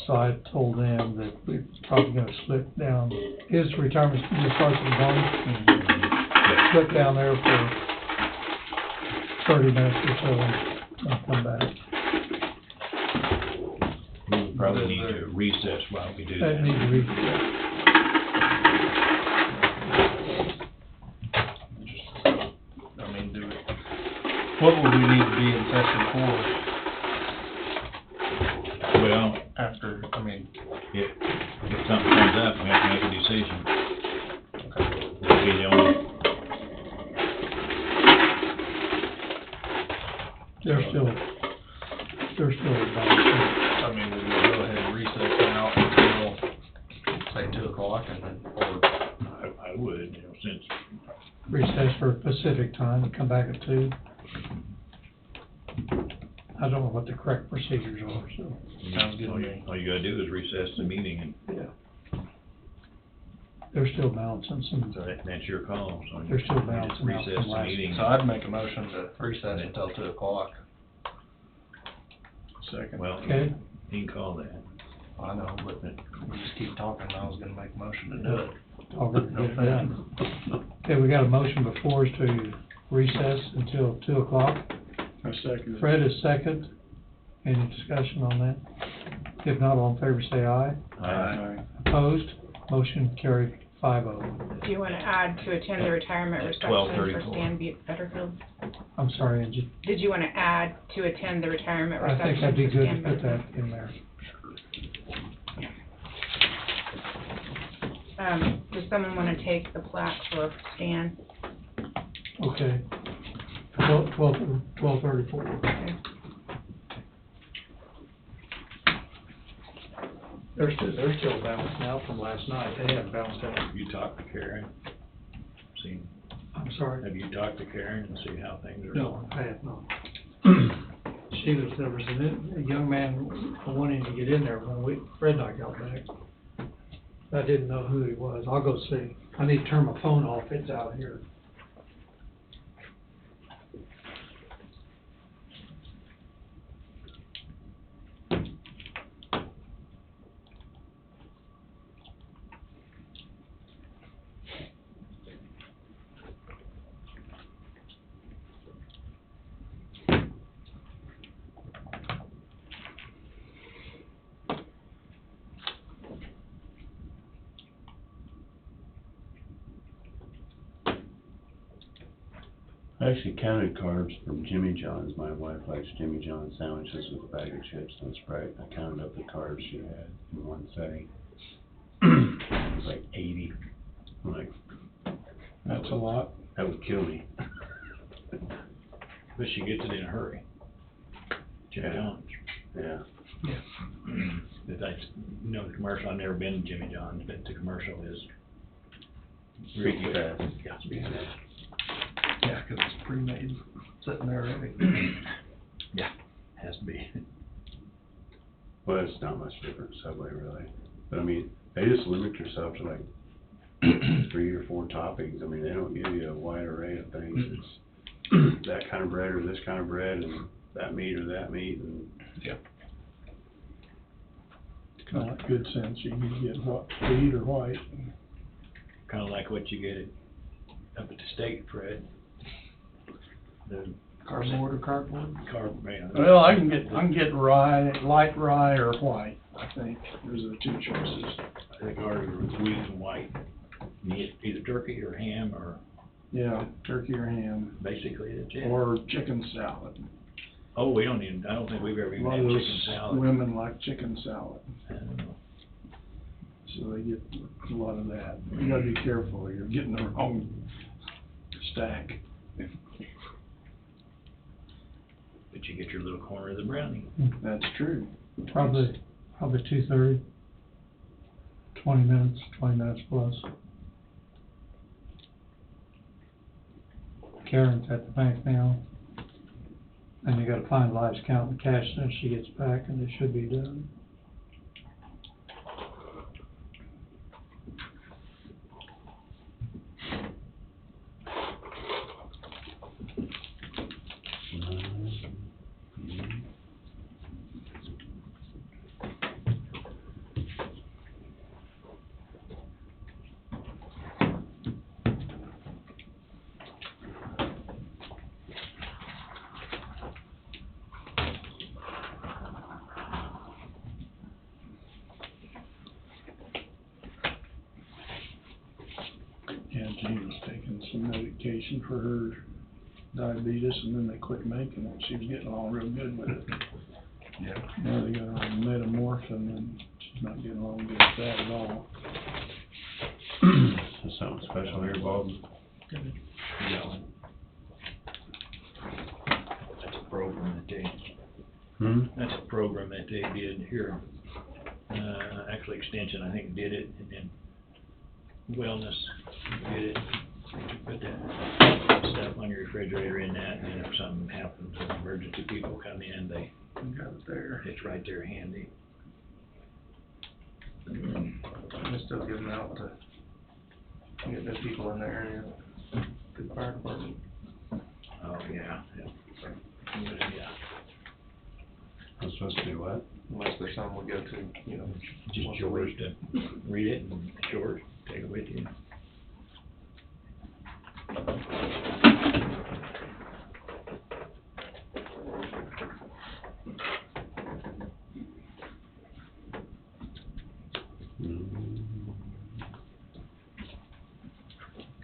So I told them that we're probably gonna split down, his retirement starts at 1. Split down there for 30 minutes or so and come back. We probably need to recess while we do I that. need to read. I mean, what would we need to be in session for Well, after, I mean, if something comes up, we have to make a decision. That'd be the only, They're still balancing. I mean, we will go ahead and recess now until, say, 2 o'clock and then, or I I would, you know, since, recess for Pacific time and come back at 2. I don't know what the correct procedures are, so, Sounds good to me. all you gotta do is recess the meeting, and yeah. They're still balancing some, so that's your call, so. They're still you just balancing out recess from the last- meeting. So I'd make a motion to recess until 2 o'clock. Second. Well, okay? you can call that. I know, but we just keep talking, I was gonna make a motion to do it. I'll get it done. Okay, we got a motion before us to recess until 2 o'clock. I second it. Fred is second. Any discussion on that? If not, all in favor say aye. Aye. Opposed? Motion carried 5-0. Do you wanna add to attend the retirement At reception for 12:34. Stan Butterfield? I'm sorry, Angie. Did you wanna add to attend the retirement I reception think that'd be for good Stan to put Butterfield? that in there. Does someone wanna take the plaque for Stan? Okay. 12:34. Okay. They're still balanced now from last night. They haven't balanced out. Have you talked to Karen? See, I'm sorry. have you talked to Karen and see how things are No, going? I have not. There was a young man wanting to get in there when Fred and I got back. I didn't know who he was. I'll go see. I need to turn my phone off. It's out here. I actually counted carbs from Jimmy John's. My wife likes Jimmy John's sandwiches with a bag of chips and Sprite. I counted up the carbs she had in one setting. It was like 80. I'm like, That's a lot. that would kill me. But she gets it in a hurry. Jimmy Yeah. John's. Yeah. But that's, you know, the commercial, I've never been to Jimmy John's, but the commercial is really Pretty quick. fast. Yeah, it's pretty fast. Yeah, 'cause it's pre-made, sitting there already. Yeah, has to be. Well, it's not much different Subway really. But I mean, they just limit yourself to like 3 or 4 toppings. I mean, they don't give you a wide array of things. It's that kind of bread or this kind of bread and that meat or that meat and. Yep. Kinda like Good Sense, you can get what, sweet or white. Kinda like what you get up at the state, Fred. The Cardboard or cardboard? carb, man. Well, I can get rye, light rye or white, I think. Those are the 2 choices. I think ours are wheat and white. You get either turkey or ham, or Yeah, turkey or ham, basically that's it. or chicken salad. Oh, we don't even, I don't think we've ever A even lot had of chicken those salad. women like chicken salad, I don't know. so they get a lot of that. You gotta be careful, you're getting the wrong stack. But you get your little corner of the brownie. That's true. Probably 2:30. 20 minutes plus. Karen's at the bank now. And you gotta finalize counting the cash since she gets back, and it should be done. Yeah, Jean was taking some medication for her diabetes, and then they quit making it. She was getting along real good with it. Yeah. Now they got her on Metamorphin, and she's not getting along good with that at all. Is something special here, Bob? No. That's a program that Hmm? that's a program that they did here. Actually Extension, I think, did it, and then Wellness Get it, put that stuff on your refrigerator in that, and if something happens, when emergency people come in, Got it there. it's right there handy. We still give them out to get new people in the area, to the fire department. Oh, yeah, yeah. Yeah, I'm supposed to do what? Unless there's something we go to, you know. just once a yours week. to read it, and yours, take it with you.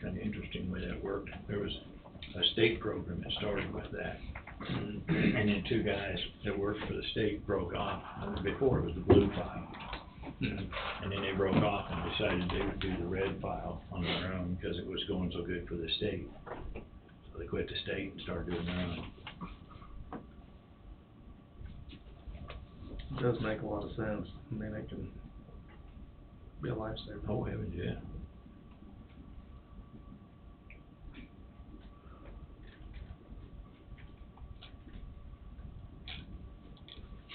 Kinda interesting way that worked. There was a state program that started with that. And then two guys that worked for the state broke off. Before it was the blue file. And then they broke off and decided they would do the red file on their own because it was going so good for the state. So they quit the state and started doing their own. It does make a lot of sense. I mean, it can be a lifesaver. Oh, heavens, yeah.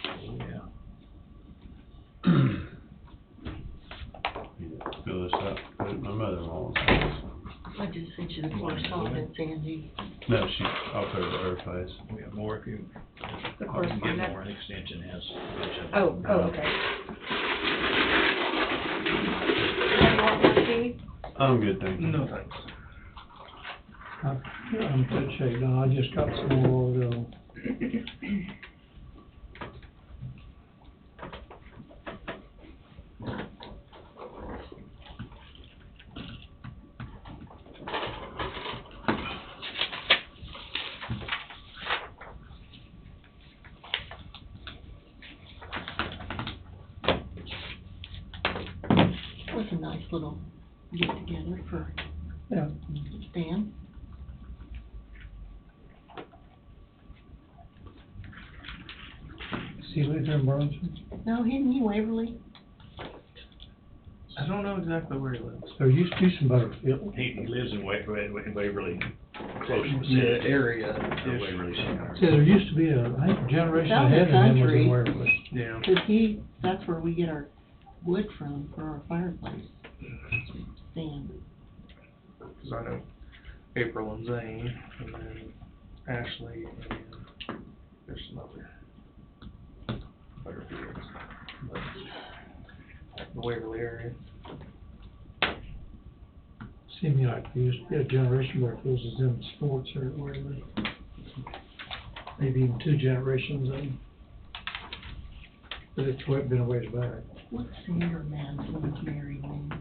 Oh, yeah. Fill this up, put it in my mother-in-law's house. I just sent you the correspondence, Andy. No, I'll put it at her place. We have more if you, The get correspondence. more, an extension has. Oh, okay. You want more, Jamie? I'm good, thank you. No thanks. I'm in good shape now, I just got some more to go. It was a nice little get-together for Yeah. Stan. Does he live in Burlington? No, isn't he Waverly? I don't know exactly where he lives. There used to be some Butterfield. He lives in Waverly, close to the The city. area. Waverly Center. See, there used to be I think a generation Down the ahead of him was country. in Waverly. Yeah. 'Cause that's where we get our wood from for our fireplace. Stan. Cause I know April and Zane, and then Ashley, and there's some other Butterfields. But the Waverly area. Seemed like there used to be a generation where it was in sports or whatever. Maybe even two generations in. But it's been a ways back. What's Sandra Manson's married name?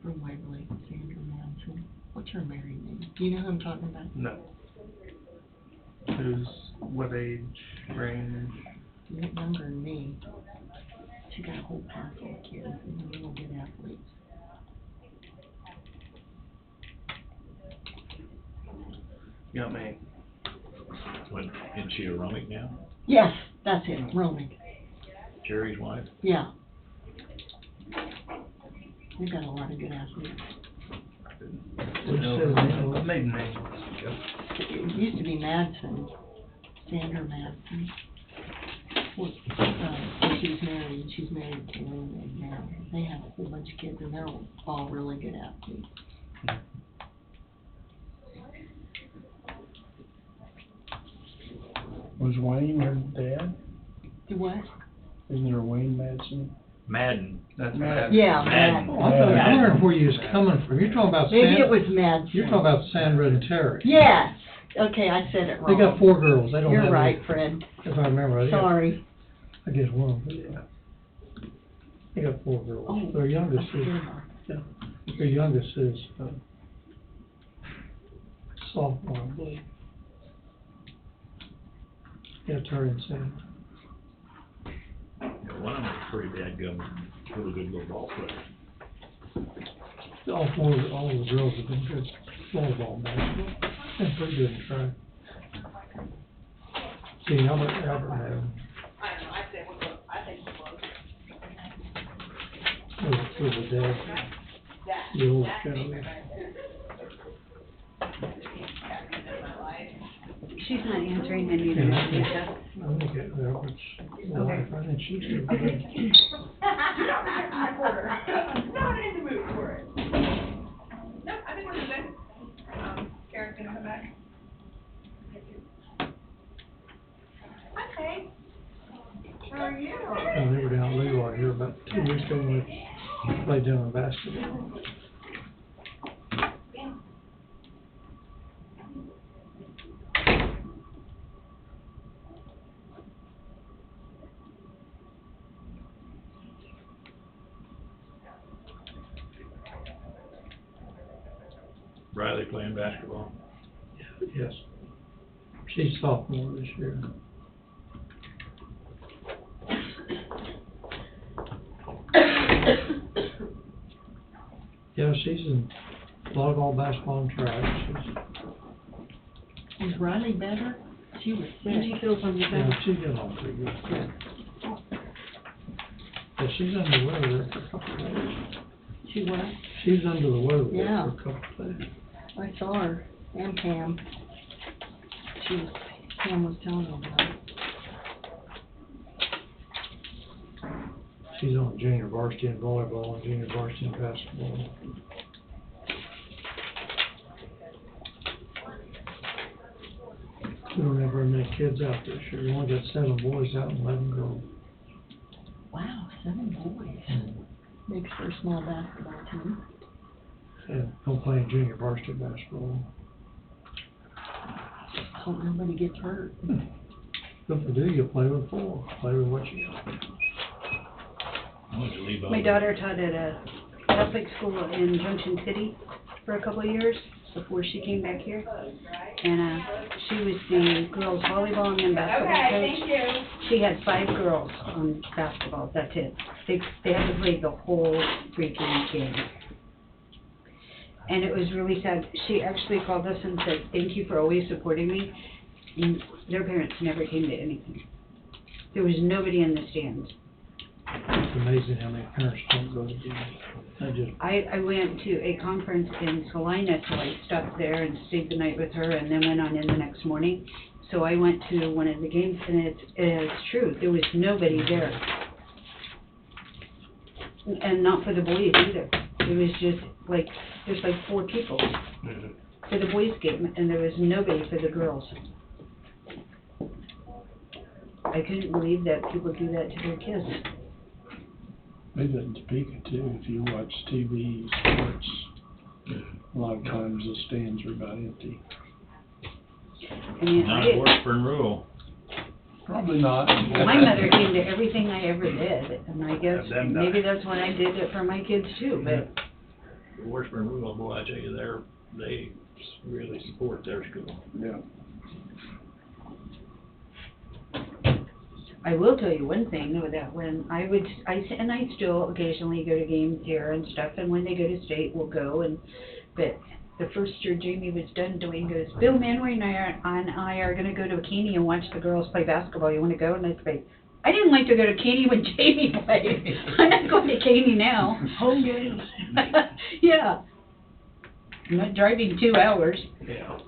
From Waverly, Sandra Manson. What's her married name? Do you know who I'm talking about? No. Who's, what age range? She's younger than me. She got a whole pile of kids and they're real good athletes. Got me. What, isn't she a Romic now? Yes, that's it, Roman. Jerry's wife? Yeah. We got a lot of good athletes. No, maiden name. It used to be Madsen, Sandra Madsen. Well, she's married, she's married to Roman now. They have a whole bunch of kids and they're all really good athletes. Was Wayne her dad? Do what? Isn't there Wayne Madsen? Madden. That's Madden. Madden. Yeah, Madden. Oh, I thought, I wondered where you was coming from. You're talking about maybe it was Sandra, Madsen. you're talking about Sandra and Terry. Yes, okay, I said it They wrong. got 4 girls, they don't have. You're right, any- Fred, If I remember right. sorry. I guess one, but yeah. They got 4 girls. Oh, Their youngest I is, forgot. their youngest is, sophomore, I believe. Yeah, Terry and Sandra. Yeah, one of them was pretty bad gum, really good little ball player. All the girls have been good volleyball, basketball, and pretty good in track. See, Albert had them. with the dad, the old fellow. She's not answering any of And the I think, stuff. I think Robert's wife, I think she's doing good. Not in the mood for it. Nope, I think we're good. Karen's gonna come back. Okay. How are you? They were down at Leroy here about 2 weeks ago when we played down in basketball. Riley playing basketball. Yes. She's sophomore this year. Yeah, she's in volleyball, basketball, and track. Is Riley better? She was And she sick. feels on the Yeah, back. she's getting on pretty good. Yeah, she's under the weather there for a couple of days. She what? She's under the weather there Yeah. for a couple of days. I saw her, and Pam. Pam was telling me about it. She's on junior varsity in volleyball and junior varsity in basketball. We don't have very many kids out this year. We only got 7 boys out and 11 girls. Wow, 7 boys. Makes for a small basketball team. And don't play in junior varsity basketball. Hope nobody gets hurt. If you do, you'll play with 4. Play with what you got. I want to leave My daughter taught at a Catholic school in Junction City for a couple of years before she came back here. And, she was the girls volleyball and basketball coach. Okay, thank you. She had 5 girls on basketball, that's it. They had to play the whole freaking game. And it was really sad. She actually called us and said, "Thank you for always supporting me." And their parents never came to anything. There was nobody in the stands. It's amazing how many parents don't go to games. I went to a conference in Salina, so I stopped there and stayed the night with her and then went on in the next morning. So I went to one of the games and it's true, there was nobody there. And not for the boys either. It was just like, there's like 4 people for the boys game and there was nobody for the girls. I couldn't believe that people do that to their kids. Maybe in Topeka too, if you watch TV, sports, a lot of times the stands are about empty. I mean, Not a Washburn rule. Probably not. my mother came to everything I ever did, and I guess Them maybe die. that's why I did it for my kids too, but The Washburn rule, boy, I tell you, they really support their school. Yeah. I will tell you one thing, though, that when I still occasionally go to games here and stuff, and when they go to state, we'll go, but the first year Jamie was done, Dwayne goes, "Bill Manway and I are gonna go to Caney and watch the girls play basketball, you wanna go?" And I said, I didn't like to go to Caney when Jamie played, I'm not going to Caney now. Home games. Yeah. I'm not driving 2 hours. Yeah.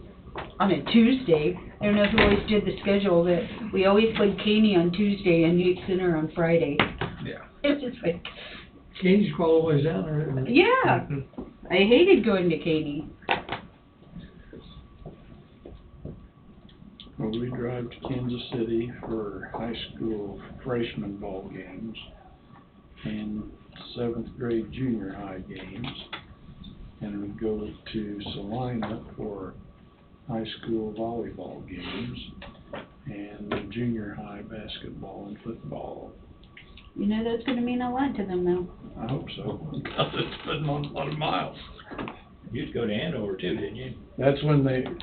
On a Tuesday. I don't know who always did the schedule, that we always played Caney on Tuesday and Yates Center on Friday. Yeah. It was like, Caney's quite a ways down there, isn't it? yeah, I hated going to Caney. Well, we drive to Kansas City for high school freshman ball games and 7th grade junior high games. And we go to Salina for high school volleyball games and junior high basketball and football. You know, that's gonna mean a lot to them, though. I hope so. Because it's putting on a lot of miles. You used to go to Andover too, didn't you? That's when that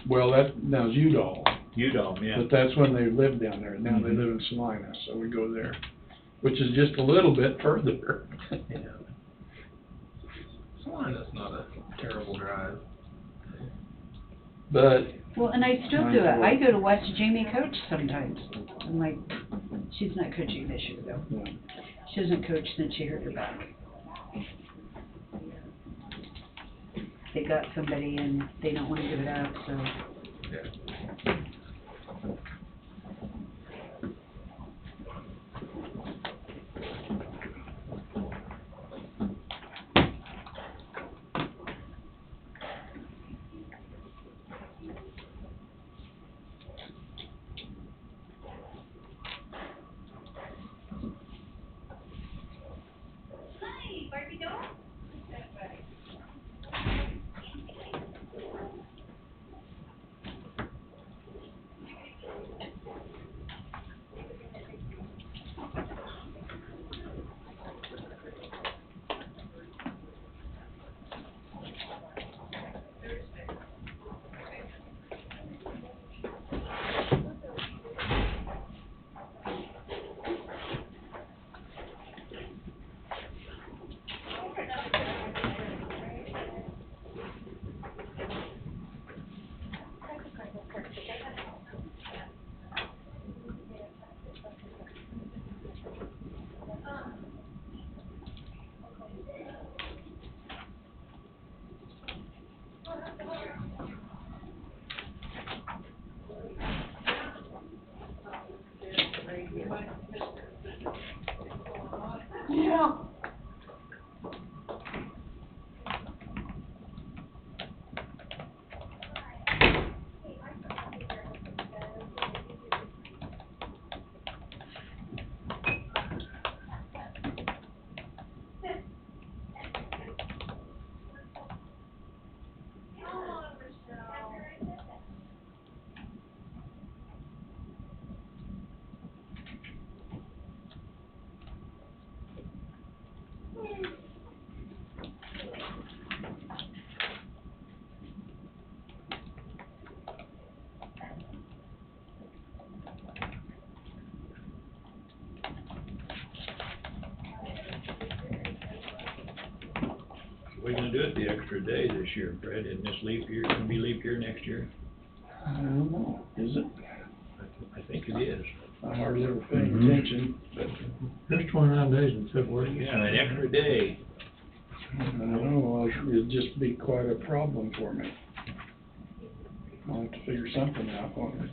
now's Udall. Udall, yeah. But that's when they lived down there. Now they live in Salina, so we go there, which is just a little bit further. Yeah. Salina's not a terrible drive. But Well, and I still do it. I go to watch Jamie coach sometimes. I'm like, she's not coaching this year, though. yeah, She hasn't coached since she hurt her back. they got somebody and they don't wanna give it up, so. Yeah. Hi, Barbie doll. Yeah. What are you gonna do with the extra day this year, Fred? Isn't this leap year, gonna be leap year next year? I don't know, is it? I think it is. I hardly ever pay Mhm. attention, but There's 29 days in February. Yeah, an extra day. I don't know, it'd just be quite a problem for me. I'll have to figure something out, won't I?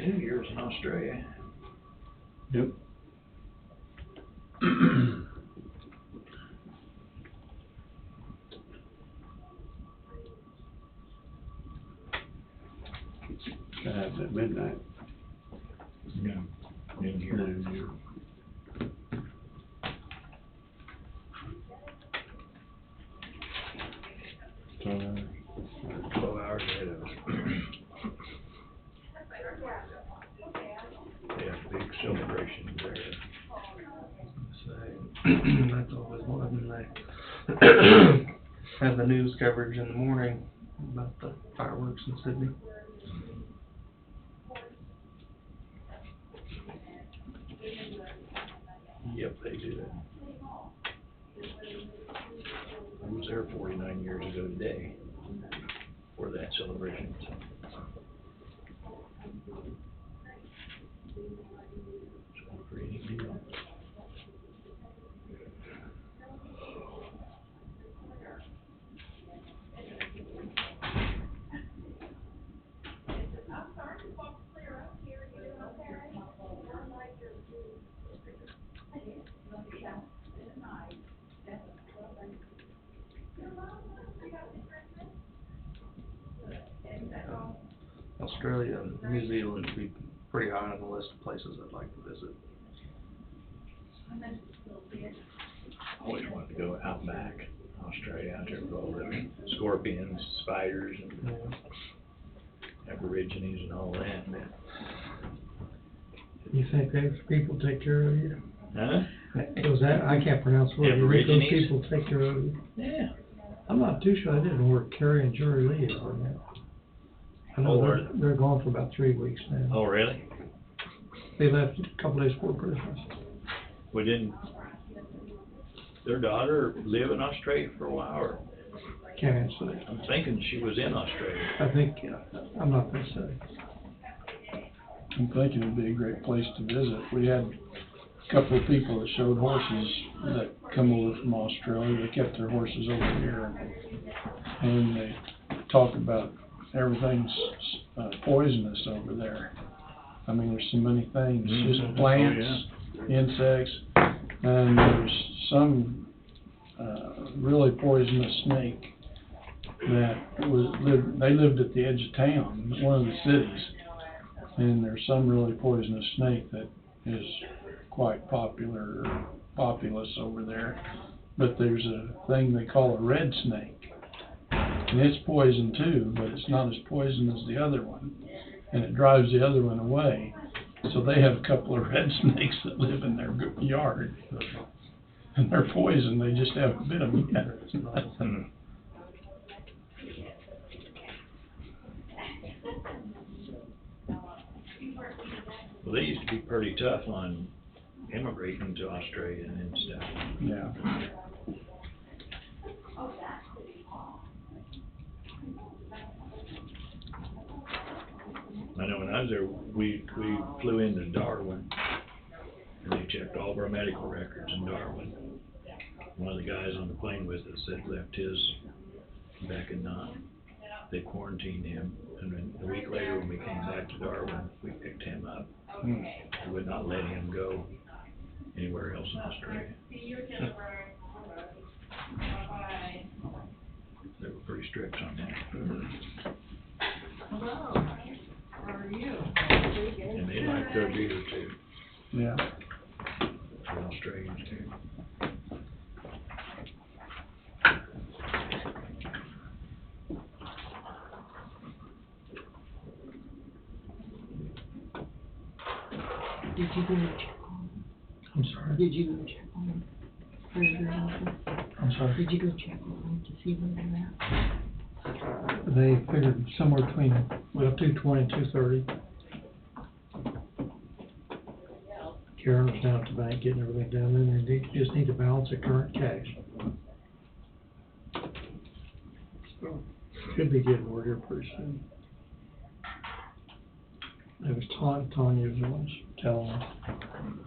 New Year's in Australia. Yep. That happens at midnight. Yeah. New Year. New Year. Uh, 12 hours ahead of us. They have big celebrations there. So, that's always one, and they have the news coverage in the morning about the fireworks in Sydney. Yep, they do it. I was there 49 years ago today for that celebration. It's a pretty neat deal. Australia and New Zealand would be pretty high on the list of places I'd like to visit. Always wanted to go out back, Australia, out there with all the scorpions, spiders, and aborigines and all that. Man. You think those people take care of you? Huh? Was that, I can't pronounce the word, you think those Aborigines? people take care of you? Yeah. I'm not too sure, I didn't know where Carrie and Jerry Lee are now. I know Oh, they're gone for about 3 weeks now. Oh, really? They left a couple days before Christmas. We didn't, their daughter live in Australia for a while, or Can't answer that. I'm thinking she was in Australia. I think, I'm not gonna say. I'm thinking it'd be a great place to visit. We had a couple of people that showed horses that come over from Australia. They kept their horses over here, and they talk about everything's poisonous over there. I mean, there's so many things, just Mhm. plants, insects, and there's some really poisonous snake that they lived at the edge of town, one of the cities. And there's some really poisonous snake that is quite populous over there. But there's a thing they call a red snake. And it's poison too, but it's not as poison as the other one. And it drives the other one away. So they have a couple of red snakes that live in their yard. And they're poison, they just haven't bit them yet. Hmm. Well, they used to be pretty tough on immigrating to Australia and stuff. Yeah. I know when I was there, we flew into Darwin, and they checked all of our medical records in Darwin. One of the guys on the plane with us had left his back in, they quarantined him, and then a week later when we came back to Darwin, we picked him up. We would not let him go anywhere else in Australia. They were pretty strict on that. Hello, how are you? And they like their beer too, Yeah. for Australians too. Did you go check on I'm sorry, them? Did you go check on them? Where they're at? I'm sorry. Did you go check on them to see where they're at? They figured somewhere between, well, 220 and 230. Karen was down at the bank getting everything down there, and they just need to balance the current cash. So, should be getting word here pretty soon. It was Tanya was the one telling them.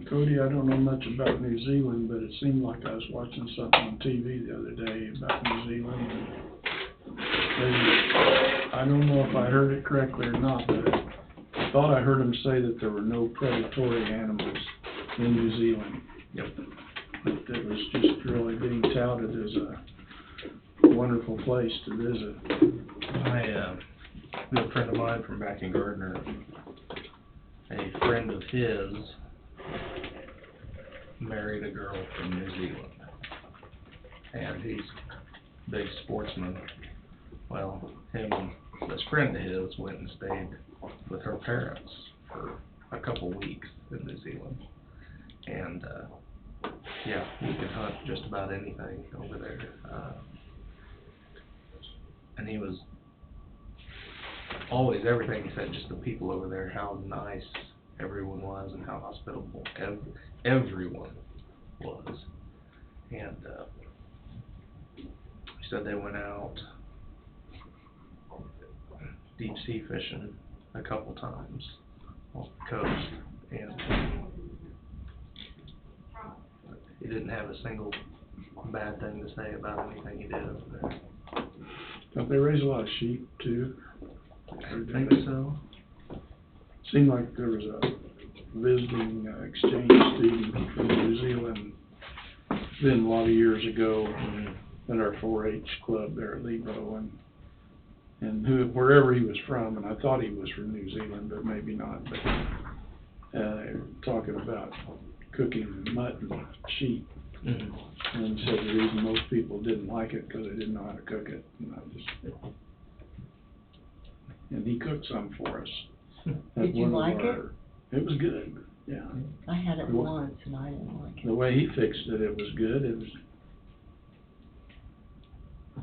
Cody, I don't know much about New Zealand, but it seemed like I was watching something on TV the other day about New Zealand. And I don't know if I heard it correctly or not, but I thought I heard them say that there were no predatory animals in New Zealand. Yep. That it was just really being touted as a wonderful place to visit. I, a friend of mine from back in Gardner, a friend of his married a girl from New Zealand. And he's a big sportsman. Well, him and this friend of his went and stayed with her parents for a couple weeks in New Zealand. And, yeah, you can hunt just about anything over there. And he was always, everything he said, just the people over there, how nice everyone was and how hospitable everyone was. And he said they went out deep sea fishing a couple times off the coast, and he didn't have a single bad thing to say about anything he did over there. Don't they raise a lot of sheep too? I think so. Seemed like there was a visiting exchange student from New Zealand, been a lot of years ago, at our 4-H club there at Libro, and wherever he was from, and I thought he was from New Zealand, but maybe not, but they were talking about cooking mutton, sheep, and said the reason most people didn't like it because they didn't know how to cook it, and he cooked some for us. Did you like it? It was good, yeah. I had it once and I didn't like it. The way he fixed it, it was good. It was,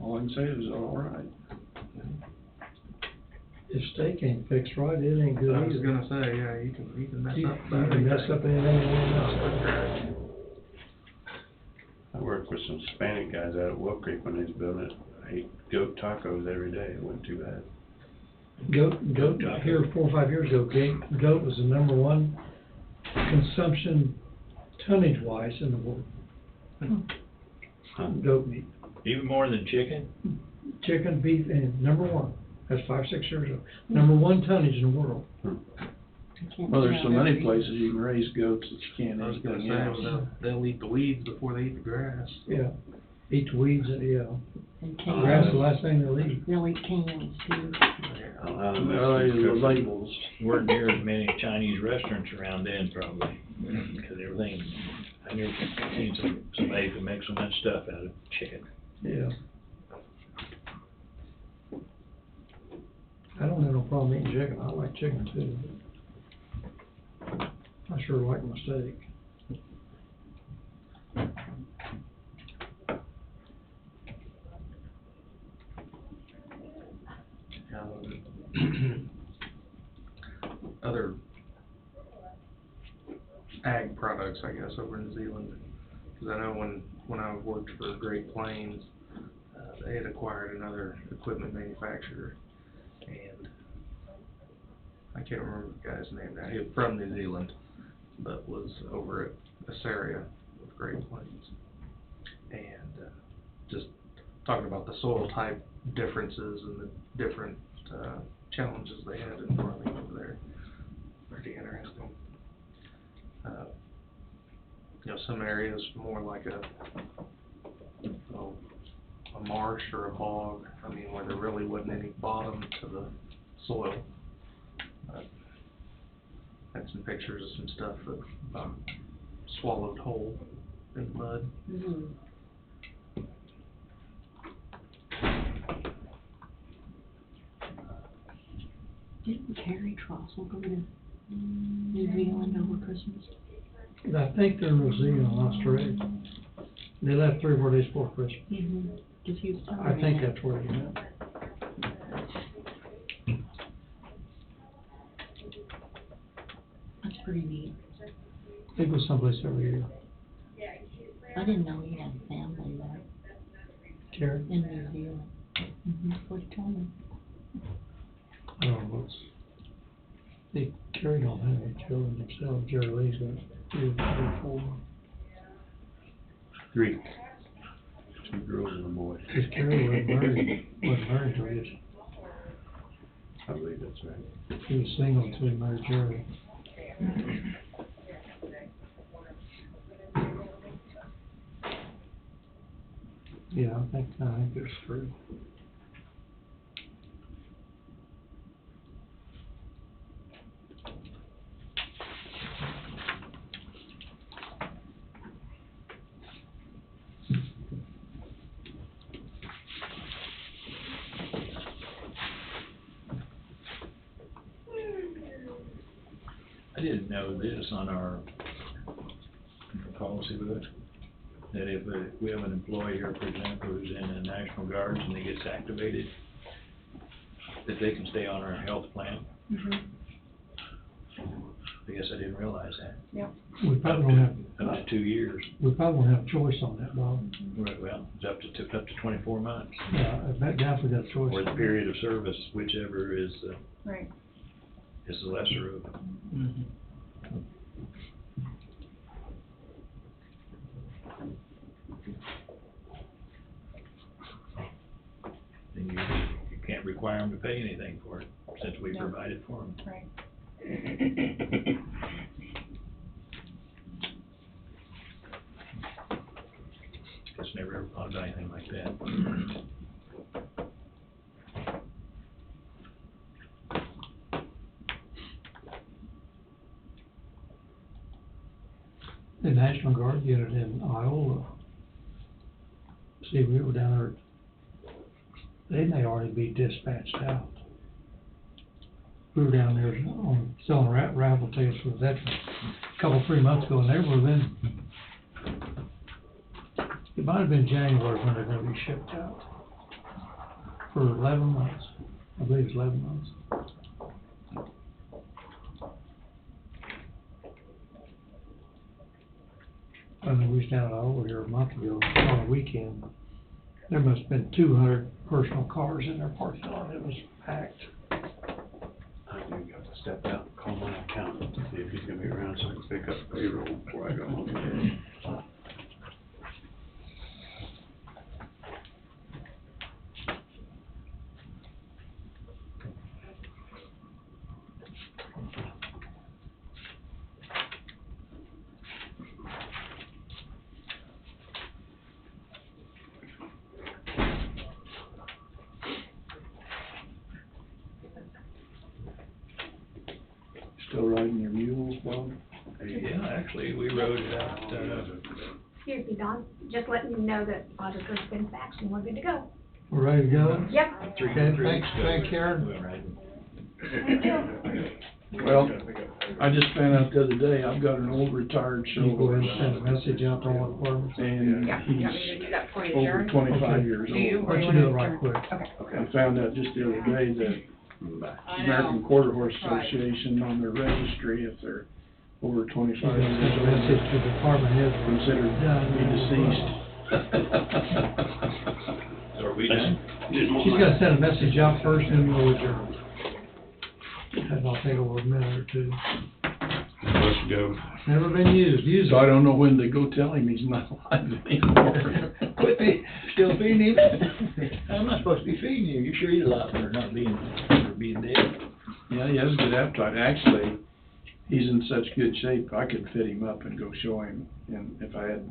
all I can say is all right. If steak ain't fixed right, it ain't good I was either. gonna say, yeah, you can mess You up. can mess up anything. I worked with some Hispanic guys out at Wolf Creek when they was building it. I ate goat tacos every day. It wasn't too bad. Goat, here 4 or 5 years ago, goat was the #1 consumption tonnage-wise in the world. Goat meat. Even more than chicken? Chicken, beef, and #1. That's 5, 6 years ago. #1 tonnage in the world. Well, there's so many places you can raise goats that you can't I was eat gonna anything else. say, they'll eat the weeds before they eat the grass. Yeah. Eat the weeds, yeah. And Grass is the cans, last thing they'll eat. they'll eat cans too. I don't know how the Well, Mexicans the cook it. labels. Weren't near as many Chinese restaurants around then probably, because everything, I never seen somebody who make so much stuff out of chicken. Yeah. I don't have no problem eating chicken. I like chicken too. I sure like my steak. Other ag products, I guess, over in New Zealand, because I know when I worked for Great Plains, they had acquired another equipment manufacturer, and I can't remember the guy's name now. He was from New Zealand, but was over at Assaria with Great Plains, and just talking about the soil type differences and the different challenges they had in farming over there. Pretty interesting. You know, some areas more like a marsh or a bog. I mean, where there really wasn't any bottom to the soil. Had some pictures of some stuff that swallowed whole in mud. Didn't Carrie Trossel go to New Zealand over Christmas? I think they're in New Zealand, Australia. They left 3 or 4 days before Christmas. Cause he was telling I me think that. that's where he went. That's pretty neat. I think it was someplace every year. I didn't know he had family there Carrie? in New Zealand. That's what he told me. I don't know what's, they Carrie don't have any children themselves. Jerry Lee's got 2 3. 2 girls and a boy. Cause Carrie wasn't married till he I believe that's right. was single until he married Jerry. Yeah, I think there's 3. I didn't know this on our policy book, that if we have an employee here, for example, who's in the National Guards and he gets activated, that they can stay on our health plan. I guess I didn't realize that. Yep. We probably don't have, Up to 2 years. we probably don't have choice on that, Bob. Right, well, it's up to 24 months. Yeah, I bet definitely got choice. Or the period of service, whichever is Right. the lesser of. Then you can't require them to pay anything for it, since we No. provided for them. Right. Just never ever thought about anything like that. The National Guard unit in Iowa. See, we were down there, they may already be dispatched out. We were down there on selling raffle tickets for veterans a couple, 3 months ago, and they were in, it might have been January when they're gonna be shipped out. For 11 months, I believe it's 11 months. I mean, we was down over here a month ago on a weekend. There must have been 200 personal cars in their parking lot. It was packed. I do got to step out and call my accountant to see if he's gonna be around so I can pick up payroll before I go home. Still riding your mules, Bob? Yeah, actually, we rode it out, Excuse me, Don, just letting you know that auditor's been faxed and we're good to go. We're ready to go? Yep. 3 Okay, weeks thanks, ago. thanks, Karen. We went riding. Thank you. Well, I just found out the other day, I've got an old retired You go ahead and show, send a message out to all the departments. and Yeah, you want me to he's do that for you, over Sharon? 25 Okay. years Do you? old. Why don't you do it right quick? Okay. I found out just the other day that I American know. Quarter Horse Right. Association on their registry, if they're over She's 25 gonna send a years message old, to the department heads. considered to be deceased. So are we done? She's gotta send a message out first, and we'll adjourn. And I'll take over a minute or two. Let's go. Never been used, use So I it. don't know when they go tell him he's not alive anymore. Quit still feeding him? I'm not supposed to be feeding you, you sure eat a lot for being dead. Yeah, he has a good appetite. Actually, he's in such good shape, I could fit him up and go show him. And if I had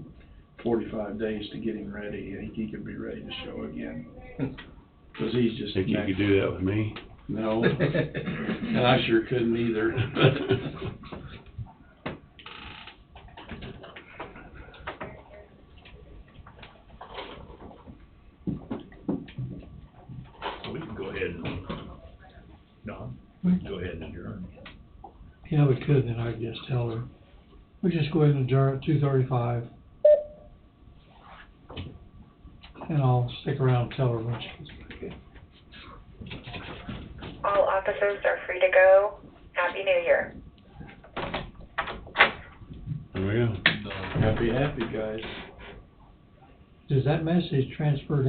45 days to get him ready, I think he could be ready to show again. Cause he's just. Think you could do that with me? No, and I sure couldn't either. We can go ahead and, Don, go ahead and adjourn. Yeah, we could, then I'd just tell her. We just go ahead and adjourn at 2:35. And I'll stick around and tell her when she gets back in. All officers are free to go. Happy New Year. There we go. Happy, guys. Does that message transfer